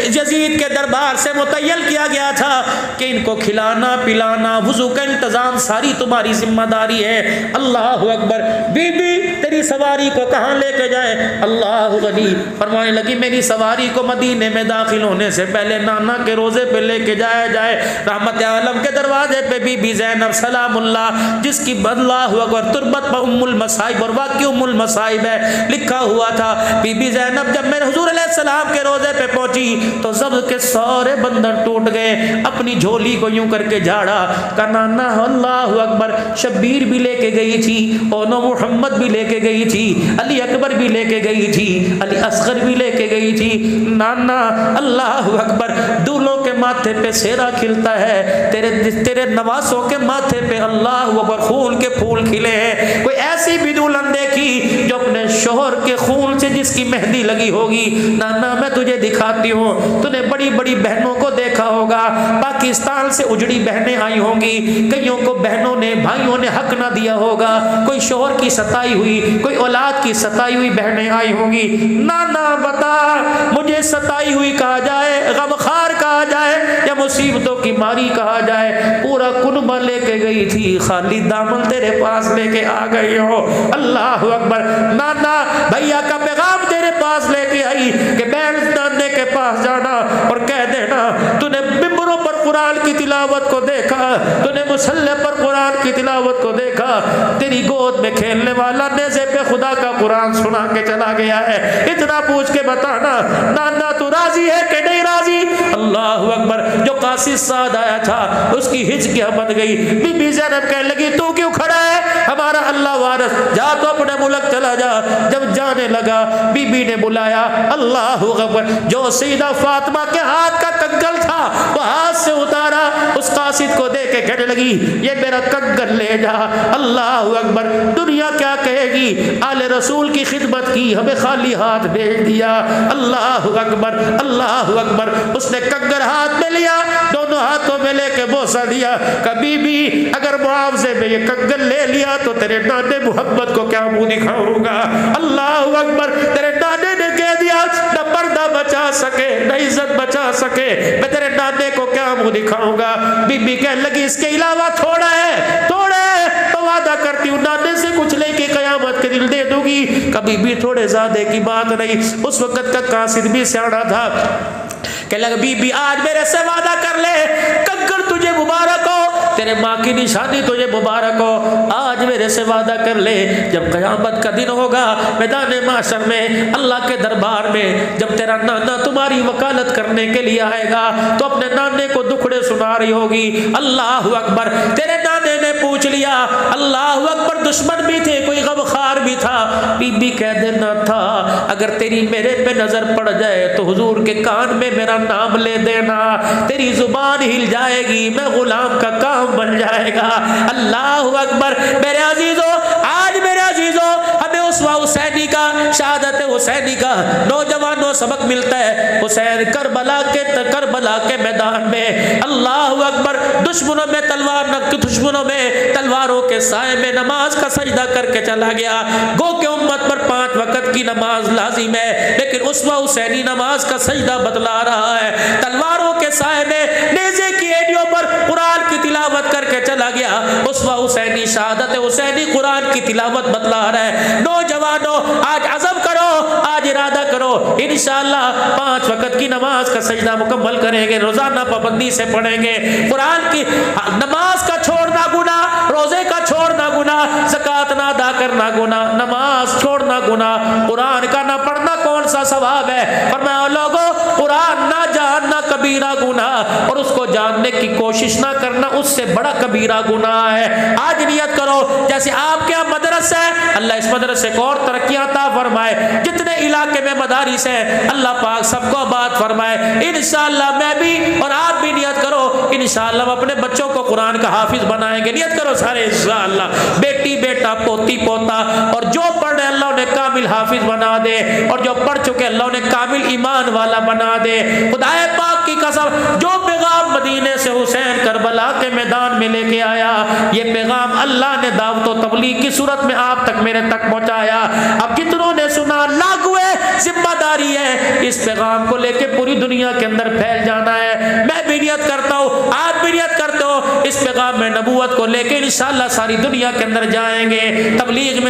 یزید کے دربار سے متعین کیا گیا تھا کہ ان کو کھلانا پلانا وضو کا انتظام ساری تمہاری ذمہ داری ہے۔ اللہ اکبر۔ بی بی تیری سواری کو کہاں لے کے جائے؟ اللہ غنی فرمانے لگی میری سواری کو مدینے میں داخل ہونے سے پہلے نانا کے روزے پہ لے کے جایا جائے۔ رحمت عالم کے دروازے پہ بی بی زینب سلام اللہ، جس کی اللہ اکبر تربت پر ام المصائب، اور واقعی ام المصائب ہے، لکھا ہوا تھا بی بی زینب جب میرے حضور علیہ السلام کے روزے پہ پہنچی تو سبز کے سارے بندر ٹوٹ گئے۔ اپنی جھولی کو یوں کر کے جھاڑا کہ نانا اللہ اکبر شبیر بھی لے کے گئی تھی، اونو محمد بھی لے کے گئی تھی، علی اکبر بھی لے کے گئی تھی، علی اصغر بھی لے کے گئی تھی۔ نانا اللہ اکبر دولوں کے ماتھے پہ سیرا کھلتا ہے، تیرے نواسوں کے ماتھے پہ اللہ اکبر خون کے پھول کھلے ہیں۔ کوئی ایسی بھی دلہن دیکھی جو اپنے شوہر کے خون سے جس کی مہندی لگی ہوگی؟ نانا میں تجھے دکھاتی ہوں، تو نے بڑی بڑی بہنوں کو دیکھا ہوگا، پاکستان سے اجڑی بہنیں آئی ہوں گی، کئیوں کو بہنوں نے بھائیوں نے حق نہ دیا ہوگا، کوئی شوہر کی ستائی ہوئی، کوئی اولاد کی ستائی ہوئی بہنیں آئی ہوں گی۔ نانا بتا مجھے ستائی ہوئی کہا جائے، غمخوار کہا جائے، یا مصیبتوں کی ماری کہا جائے؟ پورا کنبہ لے کے گئی تھی، خالی دامن تیرے پاس لے کے آ گئی ہو۔ اللہ اکبر۔ نانا بھیا کا پیغام تیرے پاس لے کے آئی کہ بہن نانے کے پاس جانا اور کہہ دینا تو نے ممبروں پر قرآن کی تلاوت کو دیکھا، تو نے مصلی پر قرآن کی تلاوت کو دیکھا، تیری گود میں کھیلنے والا نیزے پہ خدا کا قرآن سنا کے چلا گیا ہے، اتنا پوچھ کے بتانا نانا تو راضی ہے کہ نہیں راضی؟ اللہ اکبر۔ جو قاصد سعد آیا تھا اس کی ہچکیاں بن گئی۔ بی بی زینب کہنے لگی تو کیوں کھڑا ہے؟ ہمارا اللہ وارث، جا تو اپنے ملک چلا جا۔ جب جانے لگا بی بی نے بلایا اللہ اکبر، جو سیدہ فاطمہ کے ہاتھ کا کنگل تھا وہ ہاتھ سے اتارا، اس قاصد کو دے کے کہنے لگی یہ میرا کنگل لے جا۔ اللہ اکبر۔ دنیا کیا کہے گی؟ آل رسول کی خدمت کی، ہمیں خالی ہاتھ بھیج دیا۔ اللہ اکبر اللہ اکبر۔ اس نے کنگل ہاتھ میں لیا، دونوں ہاتھوں میں لے کے بوسہ دیا۔ کبھی بھی اگر معاوضے میں یہ کنگل لے لیا تو تیرے نانے محمد کو کیا منہ دکھاؤں گا؟ اللہ اکبر۔ تیرے نانے نے کہہ دیا نہ پردہ بچا سکے نہ عزت بچا سکے، میں تیرے نانے کو کیا منہ دکھاؤں گا؟ بی بی کہنے لگی اس کے علاوہ تھوڑا ہے، تھوڑا ہے تو وعدہ کرتی ہوں نانے سے کچھ لے کے قیامت کے دل دے دوں گی۔ کبھی بھی تھوڑے زیادہ کی بات نہیں۔ اس وقت کا قاصد بھی سیاڑا تھا، کہنے لگا بی بی آج میرے سے وعدہ کر لے، کنگل تجھے مبارک ہو، تیرے ماں کی نشانی تجھے مبارک ہو، آج میرے سے وعدہ کر لے جب قیامت کا دن ہوگا میدان محشر میں اللہ کے دربار میں، جب تیرا نانا تمہاری وکالت کرنے کے لیے آئے گا تو اپنے نانے کو دکھڑے سنا رہی ہوگی۔ اللہ اکبر۔ تیرے نانے نے پوچھ لیا، اللہ اکبر، دشمن بھی تھے کوئی غمخوار بھی تھا، بی بی کہہ دینا تھا اگر تیری میرے پہ نظر پڑ جائے تو حضور کے کان میں میرا نام لے دینا، تیری زبان ہل جائے گی، میں غلام کا کام بن جائے گا۔ اللہ اکبر۔ میرے عزیزو، آج میرے عزیزو شہادت حسینی کا نوجوانوں سبق ملتا ہے حسین کربلا کے میدان میں اللہ اکبر دشمنوں میں تلواروں کے سائے میں نماز کا سجدہ کر کے چلا گیا. گو کہ امت پر 5 وقت کی نماز لازم ہے لیکن اسوہ حسینی نماز کا سجدہ بتلا رہا ہے. تلواروں کے سائے میں نیزے کی ایڑیوں پر قرآن کی تلاوت کر کے چلا گیا. اسوہ حسینی شہادت حسینی قرآن کی تلاوت بتلا رہا ہے. نوجوانوں آج عزم کرو, آج ارادہ کرو, انشاءاللہ 5 وقت کی نماز کا سجدہ مکمل کریں گے, روزانہ پابندی سے پڑھیں گے. قرآن کی نماز کا چھوڑنا گناہ, روزے کا چھوڑنا گناہ, زکوٰۃ نہ ادا کرنا گناہ, نماز چھوڑنا گناہ, قرآن کا نہ پڑھنا کون سا ثواب ہے. فرمایا لوگوں قرآن نہ جاننا کبیرہ گناہ اور اس کو جاننے کی کوشش نہ کرنا اس سے بڑا کبیرہ گناہ ہے. آج نیت کرو جیسے آپ کے یہاں مدرسہ ہے اللہ اس مدرسے کو اور ترقیاں عطا فرمائے, جتنے علاقے میں مدارس ہیں اللہ پاک سب کو آباد فرمائے. انشاءاللہ میں بھی اور آپ بھی نیت کرو انشاءاللہ ہم اپنے بچوں کو قرآن کا حافظ بنائیں گے. نیت کرو سارے انشاءاللہ, بیٹی بیٹا پوتی پوتا, اور جو پڑھ رہے اللہ انہیں کامل حافظ بنا دے اور جو پڑھ چکے اللہ انہیں کامل ایمان والا بنا دے. خدائے پاک کی قسم جو پیغام مدینے سے حسین کربلا کے میدان میں لے کے آیا یہ پیغام اللہ نے دعوت و تبلیغ کی صورت میں آپ تک میرے تک پہنچایا. اب جتنوں نے سنا لاگو ہے, ذمہ داری ہے اس پیغام کو لے کے پوری دنیا کے اندر پھیل جانا ہے. میں بھی نیت کرتا ہوں, آپ بھی نیت کرتے ہو, اس پیغام میں نبوت کو لے کے انشاءاللہ ساری دنیا کے اندر جائیں گے, تبلیغ میں